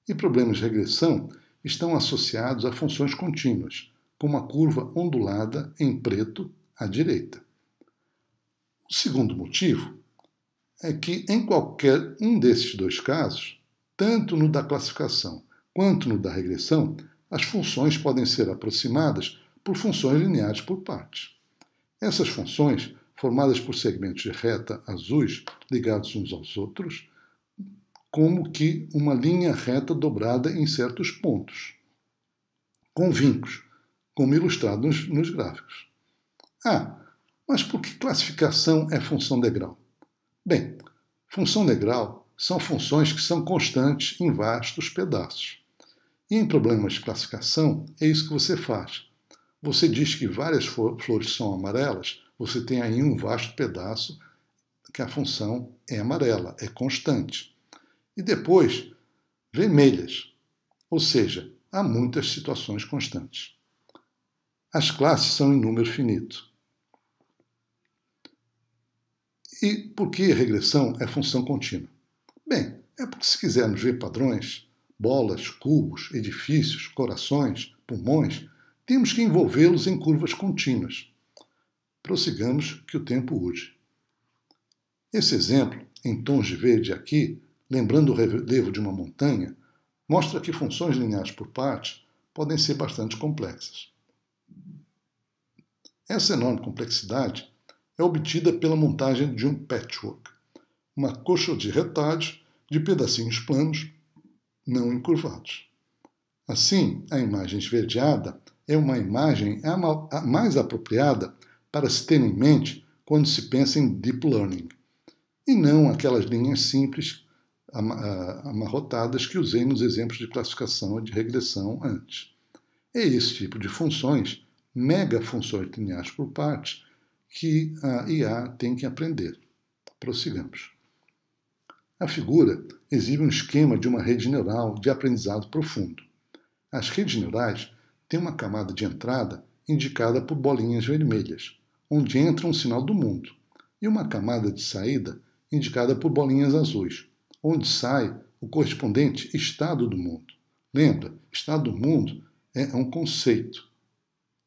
E problemas de regressão estão associados a funções contínuas, como a curva ondulada em preto à direita. O segundo motivo é que em qualquer um desses dois casos, tanto no da classificação quanto no da regressão, as funções podem ser aproximadas por funções lineares por partes. Essas funções, formadas por segmentos de reta azuis ligados uns aos outros, como que uma linha reta dobrada em certos pontos, com vincos, como ilustrado nos gráficos. Mas por que classificação é função degrau? Bem, função degrau são funções que são constantes em vastos pedaços. E em problemas de classificação, é isso que você faz. Você diz que várias flores são amarelas, você tem aí um vasto pedaço que a função é amarela, é constante. E depois, vermelhas, ou seja, há muitas situações constantes. As classes são em número finito. E por que regressão é função contínua? Bem, é porque se quisermos ver padrões, bolas, cubos, edifícios, corações, pulmões, temos que envolvê-los em curvas contínuas. Prossigamos que o tempo urge. Esse exemplo, em tons de verde aqui, lembrando o relevo de uma montanha, mostra que funções lineares por partes podem ser bastante complexas. Essa enorme complexidade é obtida pela montagem de um patchwork, uma coxa de retalhos de pedacinhos planos não encurvados. Assim, a imagem esverdeada é uma imagem mais apropriada para se ter em mente quando se pensa em deep learning, e não aquelas linhas simples amarrotadas que usei nos exemplos de classificação e de regressão antes. É esse tipo de funções, mega funções lineares por partes, que a IA tem que aprender. Prossigamos. A figura exibe um esquema de uma rede neural de aprendizado profundo. As redes neurais têm uma camada de entrada indicada por bolinhas vermelhas, onde entra um sinal do mundo, e uma camada de saída indicada por bolinhas azuis, onde sai o correspondente estado do mundo. Lembra, estado do mundo é um conceito.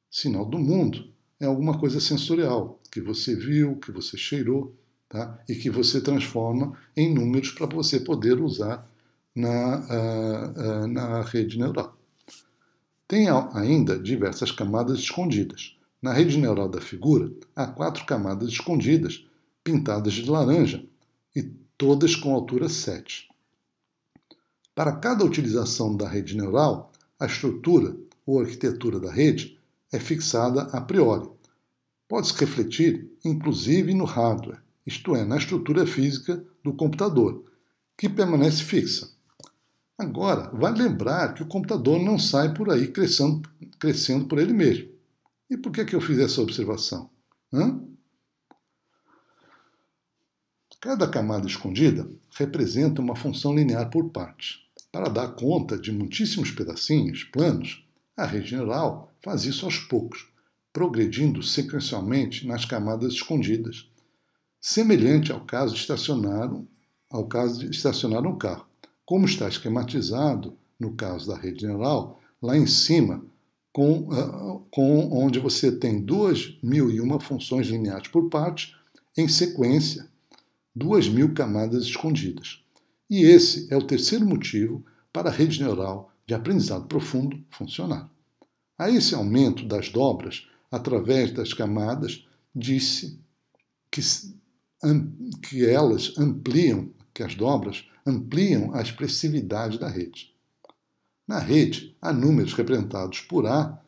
Sinal do mundo é alguma coisa sensorial, que você viu, que você cheirou, tá? E que você transforma em números para você poder usar na rede neural. Tem ainda diversas camadas escondidas. Na rede neural da figura, há 4 camadas escondidas, pintadas de laranja, e todas com altura 7. Para cada utilização da rede neural, a estrutura ou arquitetura da rede é fixada a priori. Pode-se refletir, inclusive, no hardware, isto é, na estrutura física do computador, que permanece fixa. Agora, vale lembrar que o computador não sai por aí crescendo por ele mesmo. E por que eu fiz essa observação? Cada camada escondida representa uma função linear por partes. Para dar conta de muitíssimos pedacinhos planos, a rede neural faz isso aos poucos, progredindo sequencialmente nas camadas escondidas, semelhante ao caso de estacionar um carro, como está esquematizado no caso da rede neural, lá em cima, onde você tem 2001 funções lineares por partes, em sequência, 2000 camadas escondidas. E esse é o terceiro motivo para a rede neural de aprendizado profundo funcionar. A esse aumento das dobras através das camadas, disse que as dobras ampliam a expressividade da rede. Na rede, há números representados por A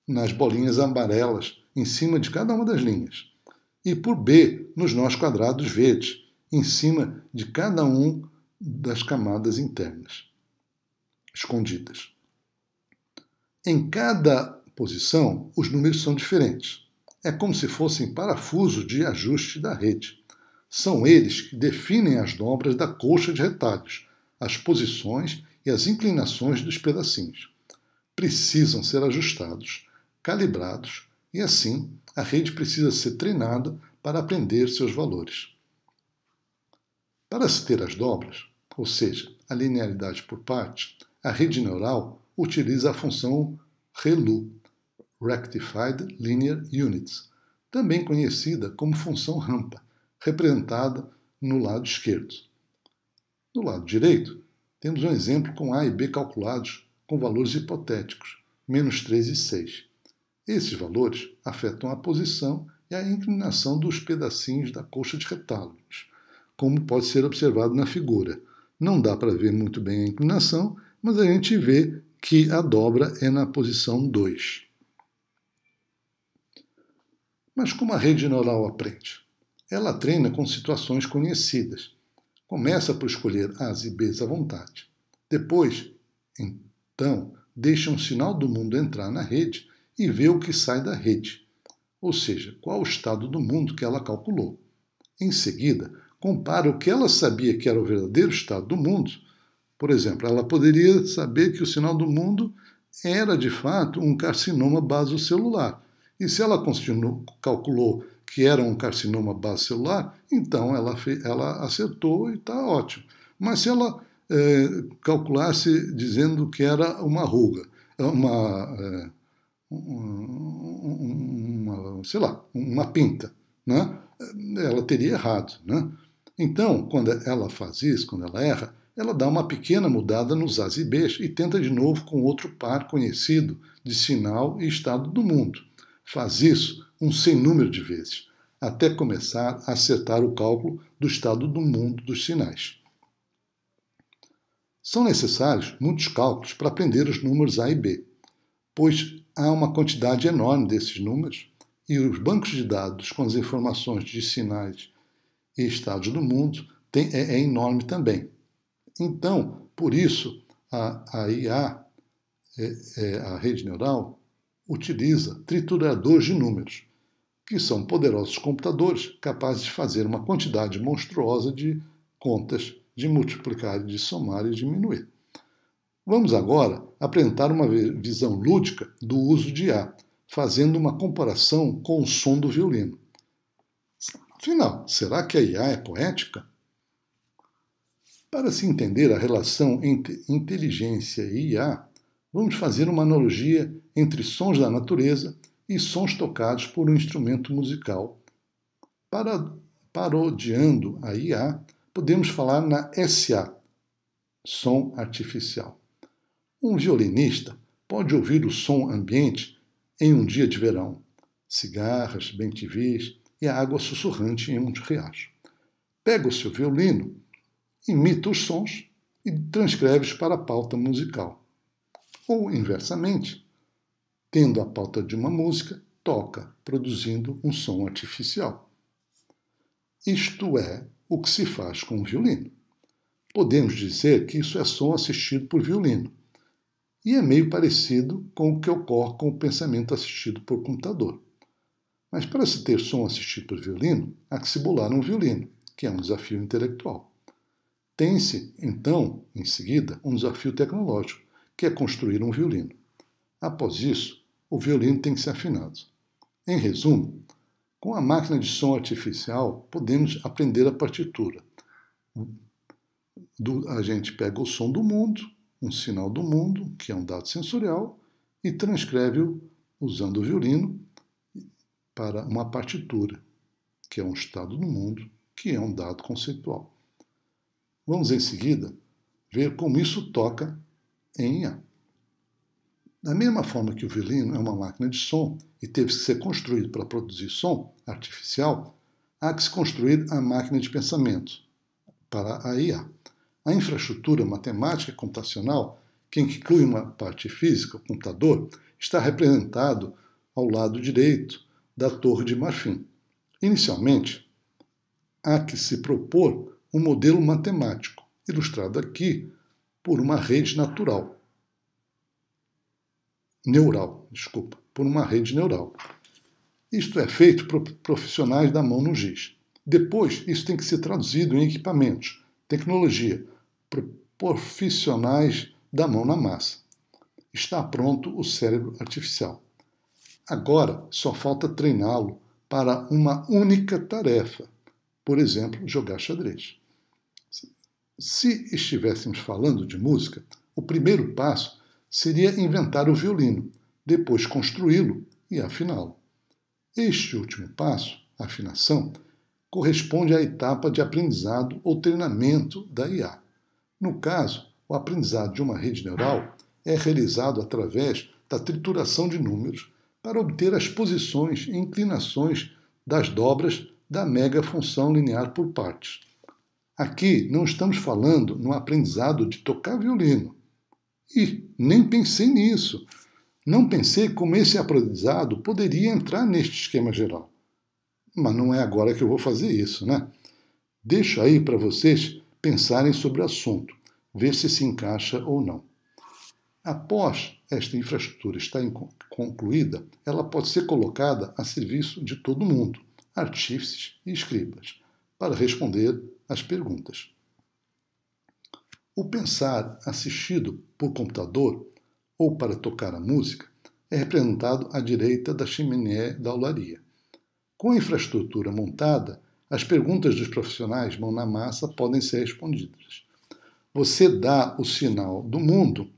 nas bolinhas amarelas em cima de cada uma das linhas, e por B nos nós quadrados verdes, em cima de cada uma das camadas internas, escondidas. Em cada posição, os números são diferentes. É como se fossem parafusos de ajuste da rede. São eles que definem as dobras da coxa de retalhos, as posições e as inclinações dos pedacinhos. Precisam ser ajustados, calibrados, e assim a rede precisa ser treinada para aprender seus valores. Para se ter as dobras, ou seja, a linearidade por partes, a rede neural utiliza a função ReLU, Rectified Linear Units, também conhecida como função rampa, representada no lado esquerdo. No lado direito, temos um exemplo com A e B calculados com valores hipotéticos, -3 e 6. Esses valores afetam a posição e a inclinação dos pedacinhos da colcha de retalhos, como pode ser observado na figura. Não dá para ver muito bem a inclinação, mas a gente vê que a dobra é na posição 2. Mas como a rede neural aprende? Ela treina com situações conhecidas. Começa por escolher A's e B's à vontade. Depois, então, deixa um sinal do mundo entrar na rede e vê o que sai da rede, ou seja, qual o estado do mundo que ela calculou. Em seguida, compara o que ela sabia que era o verdadeiro estado do mundo. Por exemplo, ela poderia saber que o sinal do mundo era, de fato, um carcinoma basocelular. E se ela calculou que era um carcinoma basocelular, então ela acertou e está ótimo. Mas se ela calculasse dizendo que era uma ruga, uma pinta, né? Ela teria errado, né? Então, quando ela faz isso, quando ela erra, ela dá uma pequena mudada nos A's e B's e tenta de novo com outro par conhecido de sinal e estado do mundo. Faz isso um sem número de vezes, até começar a acertar o cálculo do estado do mundo dos sinais. São necessários muitos cálculos para aprender os números A e B, pois há uma quantidade enorme desses números e os bancos de dados com as informações de sinais e estados do mundo é enorme também. Então, por isso, a IA, a rede neural, utiliza trituradores de números, que são poderosos computadores capazes de fazer uma quantidade monstruosa de contas, de multiplicar, de somar e diminuir. Vamos agora apresentar uma visão lúdica do uso de IA, fazendo uma comparação com o som do violino. Afinal, será que a IA é poética? Para se entender a relação entre inteligência e IA, vamos fazer uma analogia entre sons da natureza e sons tocados por um instrumento musical. Parodiando a IA, podemos falar na SA, som artificial. Um violinista pode ouvir o som ambiente em um dia de verão, cigarras, bem-te-vês e a água sussurrante em um riacho. Pega o seu violino, imita os sons e transcreve-os para a pauta musical. Ou, inversamente, tendo a pauta de uma música, toca, produzindo um som artificial. Isto é o que se faz com o violino. Podemos dizer que isso é som assistido por violino, e é meio parecido com o que ocorre com o pensamento assistido por computador. Mas para se ter som assistido por violino, há que se bolar um violino, que é um desafio intelectual. Tem-se, então, em seguida, um desafio tecnológico, que é construir um violino. Após isso, o violino tem que ser afinado. Em resumo, com a máquina de som artificial, podemos aprender a partitura. A gente pega o som do mundo, um sinal do mundo, que é um dado sensorial, e transcreve-o usando o violino para uma partitura, que é um estado do mundo, que é um dado conceitual. Vamos, em seguida, ver como isso toca em IA. Da mesma forma que o violino é uma máquina de som e teve que ser construído para produzir som artificial, há que se construir a máquina de pensamento para a IA. A infraestrutura matemática e computacional, que inclui uma parte física, o computador, está representado ao lado direito da Torre de Marfim. Inicialmente, há que se propor um modelo matemático, ilustrado aqui por uma rede por uma rede neural. Isto é feito por profissionais da mão no giz. Depois, isso tem que ser traduzido em equipamentos, tecnologia, por profissionais da mão na massa. Está pronto o cérebro artificial. Agora, só falta treiná-lo para uma única tarefa, por exemplo, jogar xadrez. Se estivéssemos falando de música, o primeiro passo seria inventar o violino, depois construí-lo e afiná-lo. Este último passo, a afinação, corresponde à etapa de aprendizado ou treinamento da IA. No caso, o aprendizado de uma rede neural é realizado através da trituração de números para obter as posições e inclinações das dobras da mega-função linear por partes. Aqui não estamos falando no aprendizado de tocar violino. E nem pensei nisso. Não pensei como esse aprendizado poderia entrar neste esquema geral. Mas não é agora que eu vou fazer isso, né? Deixo aí para vocês pensarem sobre o assunto, ver se encaixa ou não. Após esta infraestrutura estar concluída, ela pode ser colocada a serviço de todo mundo, artífices e escribas, para responder às perguntas. O pensar assistido por computador ou para tocar a música é representado à direita da chaminé da olaria. Com a infraestrutura montada, as perguntas dos profissionais mão na massa podem ser respondidas. Você dá o sinal do mundo,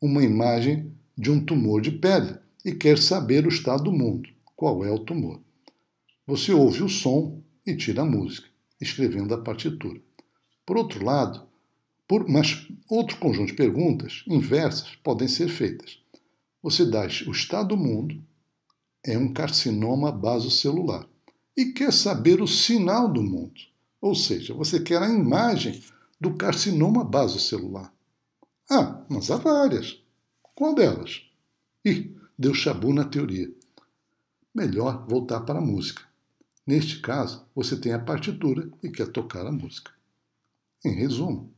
uma imagem de um tumor de pele, e quer saber o estado do mundo, qual é o tumor. Você ouve o som e tira a música, escrevendo a partitura. Por outro lado, mas outro conjunto de perguntas inversas podem ser feitas. Você dá o estado do mundo, é um carcinoma basocelular, e quer saber o sinal do mundo, ou seja, você quer a imagem do carcinoma basocelular. Ah, mas há várias. Qual delas? Ih, deu chabu na teoria. Melhor voltar para a música. Neste caso, você tem a partitura e quer tocar a música. Em resumo,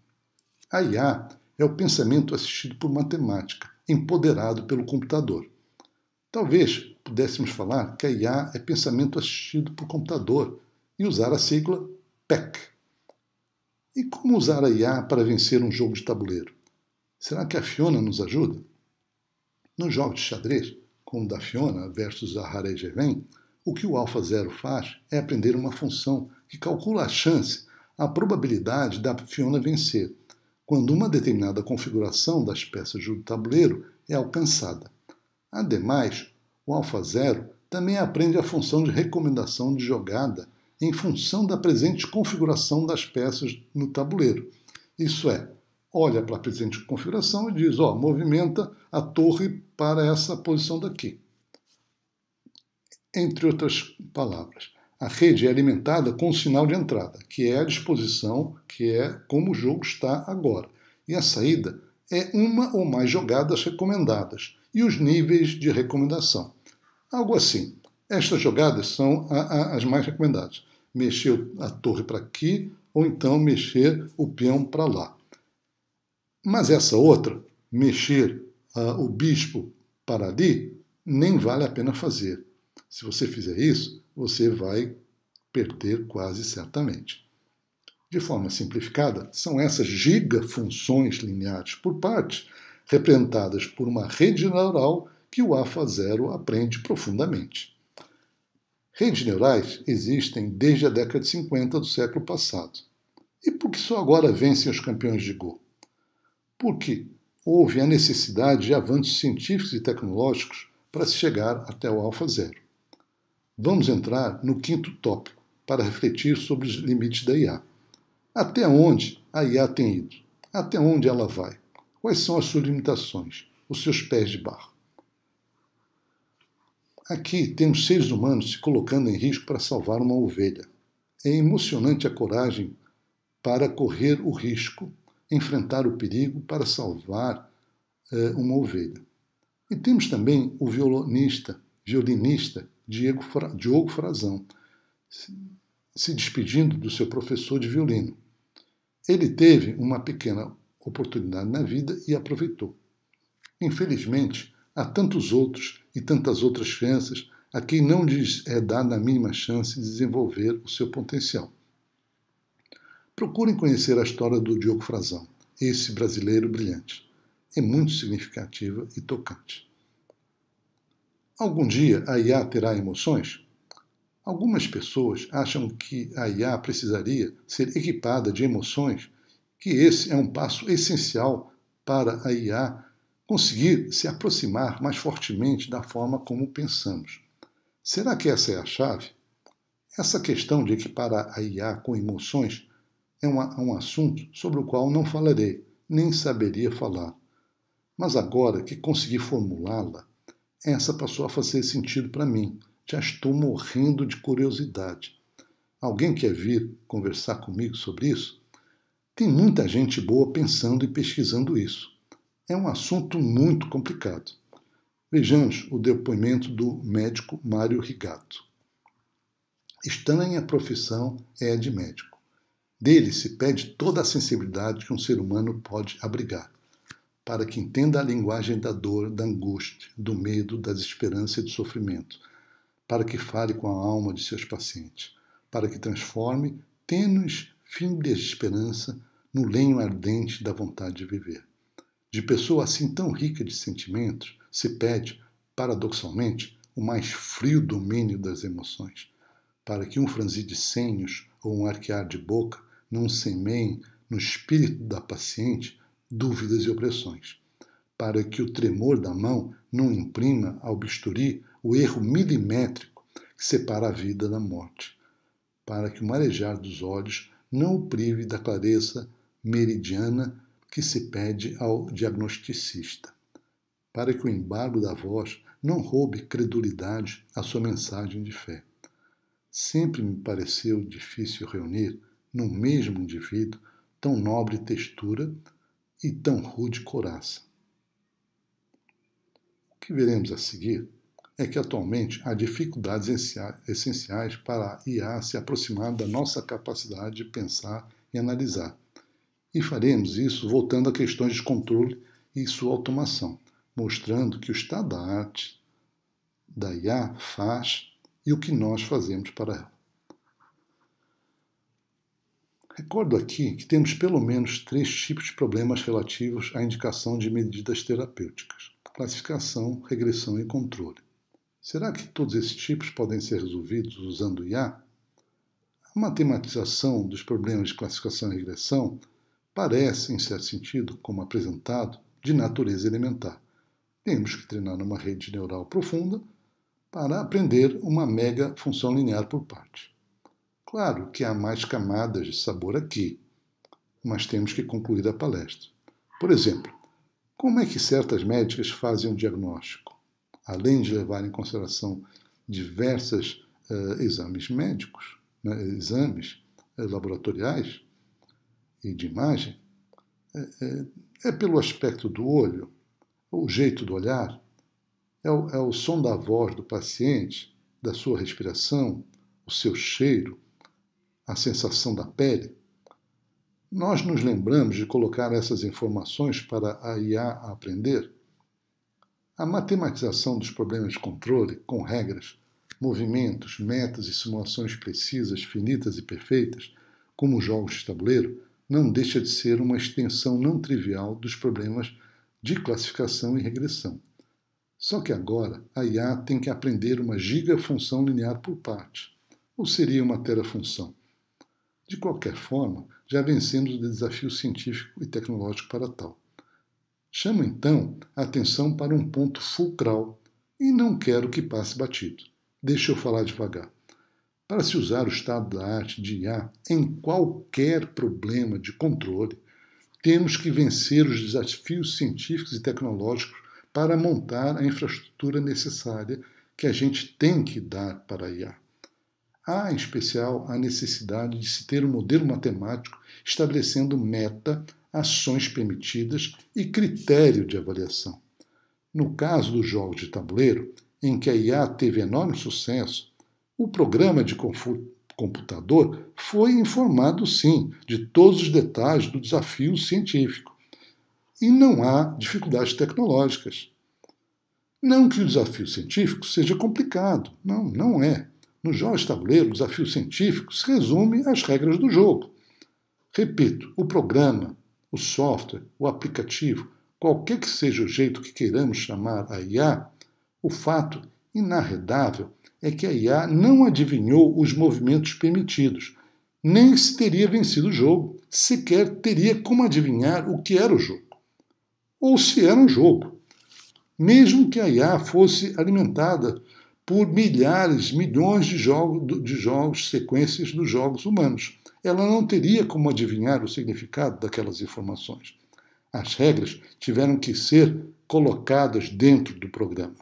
a IA é o pensamento assistido por matemática, empoderado pelo computador. Talvez pudéssemos falar que a IA é pensamento assistido por computador e usar a sigla PEC. E como usar a IA para vencer um jogo de tabuleiro? Será que a Fiona nos ajuda? Nos jogos de xadrez, como o da Fiona versus a Harry-Jeven, o que o AlphaZero faz é aprender uma função que calcula a chance, a probabilidade da Fiona vencer, quando uma determinada configuração das peças do tabuleiro é alcançada. Ademais, o AlphaZero também aprende a função de recomendação de jogada em função da presente configuração das peças no tabuleiro. Isso é, olha para a presente configuração e diz, movimenta a torre para essa posição daqui. Entre outras palavras, a rede é alimentada com o sinal de entrada, que é a disposição, que é como o jogo está agora. E a saída é uma ou mais jogadas recomendadas e os níveis de recomendação. Algo assim. Estas jogadas são as mais recomendadas. Mexer a torre para aqui ou então mexer o peão para lá. Mas essa outra, mexer o bispo para ali, nem vale a pena fazer. Se você fizer isso, você vai perder quase certamente. De forma simplificada, são essas gigafunções lineares por partes, representadas por uma rede neural que o AlphaZero aprende profundamente. Redes neurais existem desde a década de 50 do século passado. E por que só agora vencem os campeões de Go? Porque houve a necessidade de avanços científicos e tecnológicos para se chegar até o AlphaZero. Vamos entrar no quinto tópico para refletir sobre os limites da IA. Até onde a IA tem ido? Até onde ela vai? Quais são as suas limitações, os seus pés de barro? Aqui temos seres humanos se colocando em risco para salvar uma ovelha. É emocionante a coragem para correr o risco, enfrentar o perigo para salvar uma ovelha. E temos também o violinista Diogo Frazão, se despedindo do seu professor de violino. Ele teve uma pequena oportunidade na vida e aproveitou. Infelizmente, há tantos outros e tantas outras crianças a quem não lhes é dada a mínima chance de desenvolver o seu potencial. Procurem conhecer a história do Diogo Frazão, esse brasileiro brilhante. É muito significativa e tocante. Algum dia a IA terá emoções? Algumas pessoas acham que a IA precisaria ser equipada de emoções, que esse é um passo essencial para a IA conseguir se aproximar mais fortemente da forma como pensamos. Será que essa é a chave? Essa questão de equiparar a IA com emoções é um assunto sobre o qual não falarei, nem saberia falar. Mas agora que consegui formulá-la, essa passou a fazer sentido para mim. Já estou morrendo de curiosidade. Alguém quer vir conversar comigo sobre isso? Tem muita gente boa pensando e pesquisando isso. É um assunto muito complicado. Vejamos o depoimento do médico Mário Rigato. Estranha profissão é a de médico. Dele se pede toda a sensibilidade que um ser humano pode abrigar, para que entenda a linguagem da dor, da angústia, do medo, da desesperança e do sofrimento, para que fale com a alma de seus pacientes, para que transforme tênues fibras de esperança no lenho ardente da vontade de viver. De pessoa assim tão rica de sentimentos, se pede, paradoxalmente, o mais frio domínio das emoções, para que um franzir de senhos ou um arquear de boca não semeiem no espírito da paciente dúvidas e opressões, para que o tremor da mão não imprima ao bisturi o erro milimétrico que separa a vida da morte, para que o marejar dos olhos não o prive da clareza meridiana que se pede ao diagnosticista, para que o embargo da voz não roube credulidade à sua mensagem de fé. Sempre me pareceu difícil reunir, no mesmo indivíduo, tão nobre textura e tão rude coraça. O que veremos a seguir é que atualmente há dificuldades essenciais para a IA se aproximar da nossa capacidade de pensar e analisar. E faremos isso voltando a questões de controle e sua automação, mostrando que o estado da arte da IA faz e o que nós fazemos para ela. Recordo aqui que temos pelo menos 3 tipos de problemas relativos à indicação de medidas terapêuticas: classificação, regressão e controle. Será que todos esses tipos podem ser resolvidos usando IA? A matematização dos problemas de classificação e regressão parece, em certo sentido, como apresentado, de natureza elementar. Temos que treinar uma rede neural profunda para aprender uma mega função linear por parte. Claro que há mais camadas de sabor aqui, mas temos que concluir a palestra. Por exemplo, como é que certas médicas fazem um diagnóstico? Além de levar em consideração diversos exames médicos, exames laboratoriais e de imagem, é pelo aspecto do olho, o jeito do olhar, é o som da voz do paciente, da sua respiração, o seu cheiro, a sensação da pele. Nós nos lembramos de colocar essas informações para a IA aprender? A matematização dos problemas de controle, com regras, movimentos, metas e simulações precisas, finitas e perfeitas, como jogos de tabuleiro, não deixa de ser uma extensão não trivial dos problemas de classificação e regressão. Só que agora a IA tem que aprender uma gigafunção linear por parte, ou seria uma terafunção. De qualquer forma, já vencemos o desafio científico e tecnológico para tal. Chamo então a atenção para um ponto fulcral e não quero que passe batido. Deixa eu falar devagar. Para se usar o estado da arte de IA em qualquer problema de controle, temos que vencer os desafios científicos e tecnológicos para montar a infraestrutura necessária que a gente tem que dar para a IA. Há, em especial, a necessidade de se ter um modelo matemático estabelecendo meta, ações permitidas e critério de avaliação. No caso dos jogos de tabuleiro, em que a IA teve enorme sucesso, o programa de computador foi informado, sim, de todos os detalhes do desafio científico. E não há dificuldades tecnológicas. Não que o desafio científico seja complicado. Não, não é. Nos jogos de tabuleiro, o desafio científico se resume às regras do jogo. Repito, o programa, o software, o aplicativo, qualquer que seja o jeito que queiramos chamar a IA, o fato inarredável é que a IA não adivinhou os movimentos permitidos, nem se teria vencido o jogo, sequer teria como adivinhar o que era o jogo, ou se era um jogo. Mesmo que a IA fosse alimentada por milhares, milhões de jogos, sequências dos jogos humanos. Ela não teria como adivinhar o significado daquelas informações. As regras tiveram que ser colocadas dentro do programa.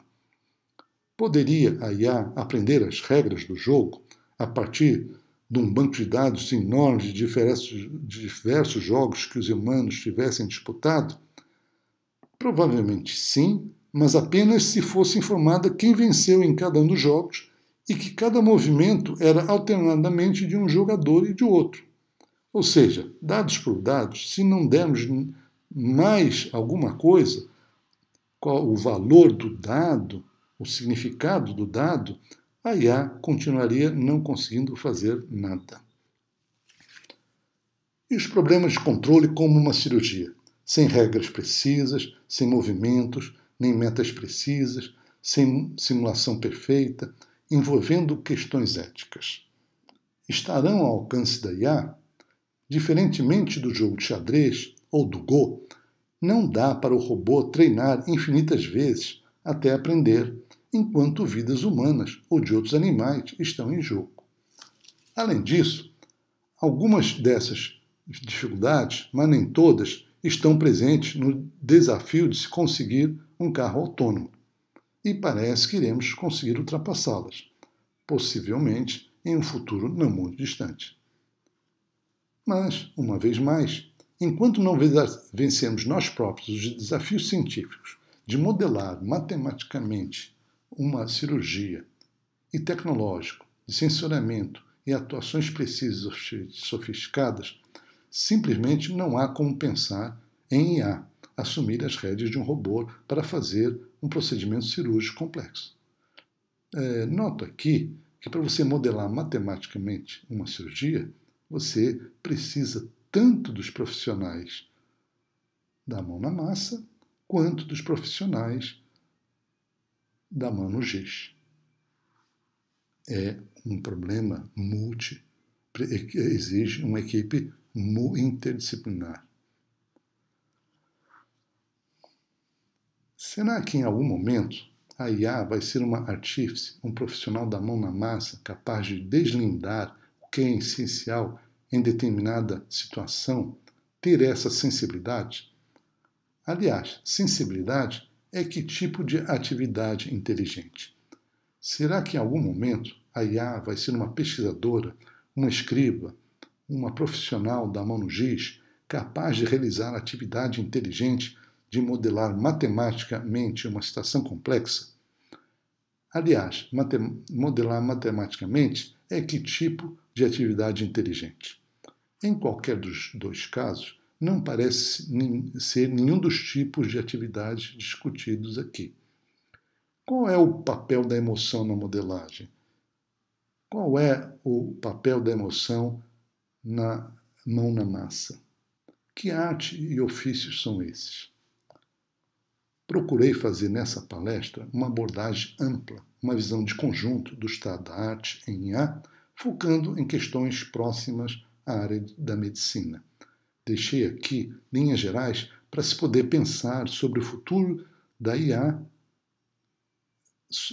Poderia a IA aprender as regras do jogo a partir de um banco de dados enorme de diversos jogos que os humanos tivessem disputado? Provavelmente sim, mas apenas se fosse informada quem venceu em cada um dos jogos e que cada movimento era alternadamente de um jogador e de outro. Ou seja, dados por dados, se não dermos mais alguma coisa, qual o valor do dado, o significado do dado, a IA continuaria não conseguindo fazer nada. E os problemas de controle como uma cirurgia? Sem regras precisas, sem movimentos, nem metas precisas, sem simulação perfeita, envolvendo questões éticas. Estarão ao alcance da IA? Diferentemente do jogo de xadrez ou do Go, não dá para o robô treinar infinitas vezes até aprender, enquanto vidas humanas ou de outros animais estão em jogo. Além disso, algumas dessas dificuldades, mas nem todas, estão presentes no desafio de se conseguir um carro autônomo. E parece que iremos conseguir ultrapassá-las, possivelmente em um futuro não muito distante. Mas, uma vez mais, enquanto não vencemos nós próprios os desafios científicos de modelar matematicamente uma cirurgia e tecnológico, de sensoriamento e atuações precisas e sofisticadas, simplesmente não há como pensar em IA, assumir as rédeas de um robô para fazer um procedimento cirúrgico complexo. Noto aqui que para você modelar matematicamente uma cirurgia, você precisa tanto dos profissionais da mão na massa, quanto dos profissionais da mão no giz. É um problema exige uma equipe interdisciplinar. Será que em algum momento a IA vai ser uma artífice, um profissional da mão na massa capaz de deslindar o que é essencial em determinada situação, ter essa sensibilidade? Aliás, sensibilidade é que tipo de atividade inteligente? Será que em algum momento a IA vai ser uma pesquisadora, uma escriba, uma profissional da mão no giz, capaz de realizar atividade inteligente de modelar matematicamente uma situação complexa? Aliás, modelar matematicamente é que tipo de atividade inteligente? Em qualquer dos dois casos, não parece ser nenhum dos tipos de atividades discutidos aqui. Qual é o papel da emoção na modelagem? Qual é o papel da emoção na mão na massa? Que arte e ofícios são esses? Procurei fazer nessa palestra uma abordagem ampla, uma visão de conjunto do estado da arte em IA, focando em questões próximas à área da medicina. Deixei aqui linhas gerais para se poder pensar sobre o futuro da IA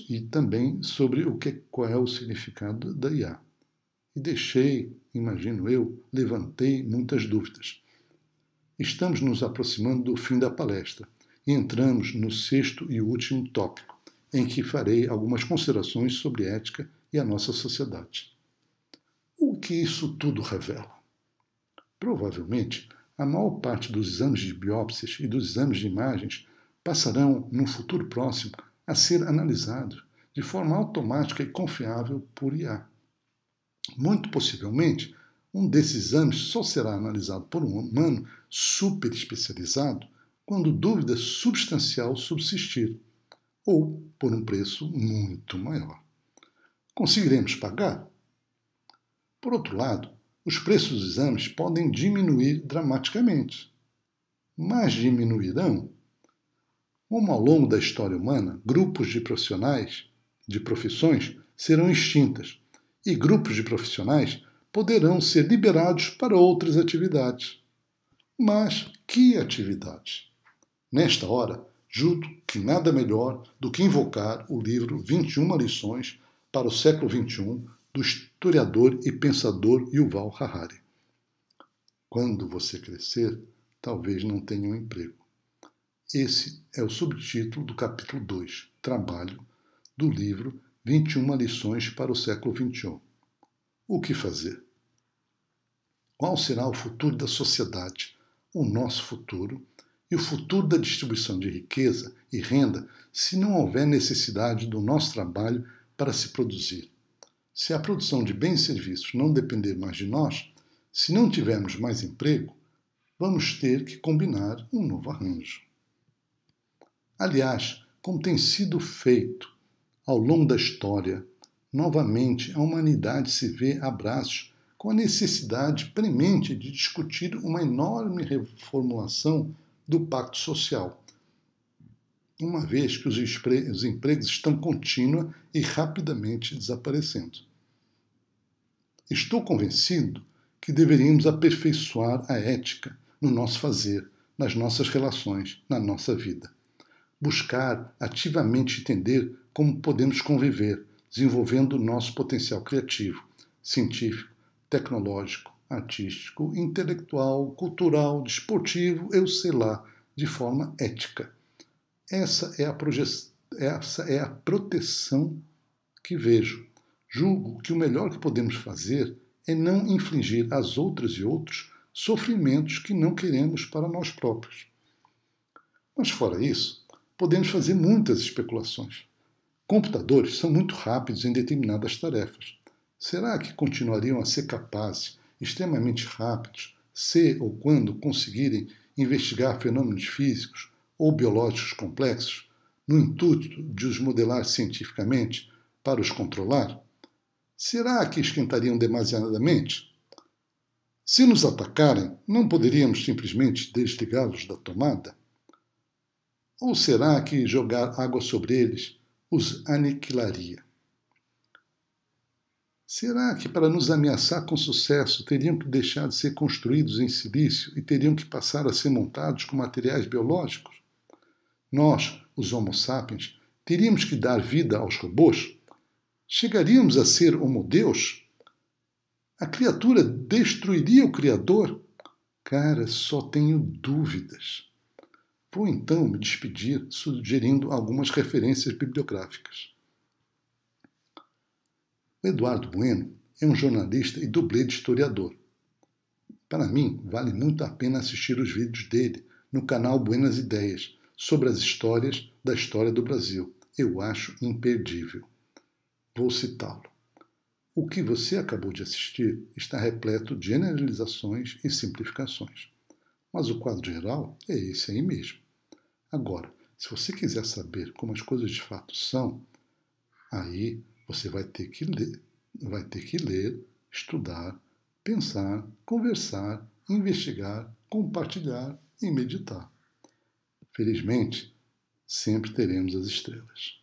e também sobre qual é o significado da IA. E deixei, imagino eu, levantei muitas dúvidas. Estamos nos aproximando do fim da palestra e entramos no sexto e último tópico, em que farei algumas considerações sobre ética e a nossa sociedade. O que isso tudo revela? Provavelmente, a maior parte dos exames de biópsias e dos exames de imagens passarão, num futuro próximo, a ser analisados de forma automática e confiável por IA. Muito possivelmente, um desses exames só será analisado por um humano super especializado quando dúvida substancial subsistir, ou por um preço muito maior. Conseguiremos pagar? Por outro lado, os preços dos exames podem diminuir dramaticamente. Mas diminuirão? Como ao longo da história humana, grupos de profissionais, de profissões, serão extintas, e grupos de profissionais poderão ser liberados para outras atividades. Mas que atividades? Nesta hora, Julgo que nada melhor do que invocar o livro 21 lições para o século XXI, do historiador e pensador Yuval Harari. Quando você crescer, talvez não tenha um emprego. Esse é o subtítulo do capítulo 2, Trabalho, do livro 21 lições para o século XXI. O que fazer? Qual será o futuro da sociedade, o nosso futuro, e o futuro da distribuição de riqueza e renda se não houver necessidade do nosso trabalho para se produzir? Se a produção de bens e serviços não depender mais de nós, se não tivermos mais emprego, vamos ter que combinar um novo arranjo. Aliás, como tem sido feito ao longo da história, novamente a humanidade se vê a braços com a necessidade premente de discutir uma enorme reformulação do pacto social, uma vez que os empregos estão contínua e rapidamente desaparecendo. Estou convencido que deveríamos aperfeiçoar a ética no nosso fazer, nas nossas relações, na nossa vida. Buscar ativamente entender como podemos conviver, desenvolvendo o nosso potencial criativo, científico, tecnológico, artístico, intelectual, cultural, desportivo, eu sei lá, de forma ética. Essa é a proteção que vejo. Julgo que o melhor que podemos fazer é não infligir às outras e outros sofrimentos que não queremos para nós próprios. Mas fora isso, podemos fazer muitas especulações. Computadores são muito rápidos em determinadas tarefas. Será que continuariam a ser capazes, extremamente rápidos, se ou quando conseguirem investigar fenômenos físicos ou biológicos complexos, no intuito de os modelar cientificamente para os controlar? Será que esquentariam demasiadamente? Se nos atacarem, não poderíamos simplesmente desligá-los da tomada? Ou será que jogar água sobre eles os aniquilaria? Será que para nos ameaçar com sucesso teriam que deixar de ser construídos em silício e teriam que passar a ser montados com materiais biológicos? Nós, os Homo sapiens, teríamos que dar vida aos robôs? Chegaríamos a ser Homo Deus? A criatura destruiria o Criador? Cara, só tenho dúvidas. Vou então me despedir sugerindo algumas referências bibliográficas. O Eduardo Bueno é um jornalista e dublê de historiador. Para mim, vale muito a pena assistir os vídeos dele no canal Buenas Ideias sobre as histórias da história do Brasil. Eu acho imperdível. Vou citá-lo. O que você acabou de assistir está repleto de generalizações e simplificações. Mas o quadro geral é esse aí mesmo. Agora, se você quiser saber como as coisas de fato são, aí você vai ter que ler, estudar, pensar, conversar, investigar, compartilhar e meditar. Felizmente, sempre teremos as estrelas.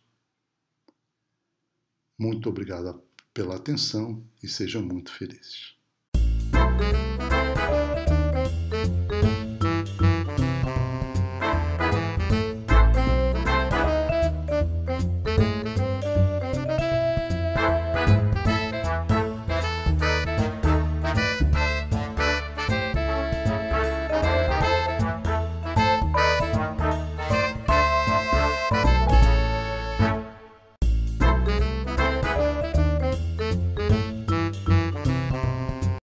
Muito obrigado pela atenção e sejam muito felizes.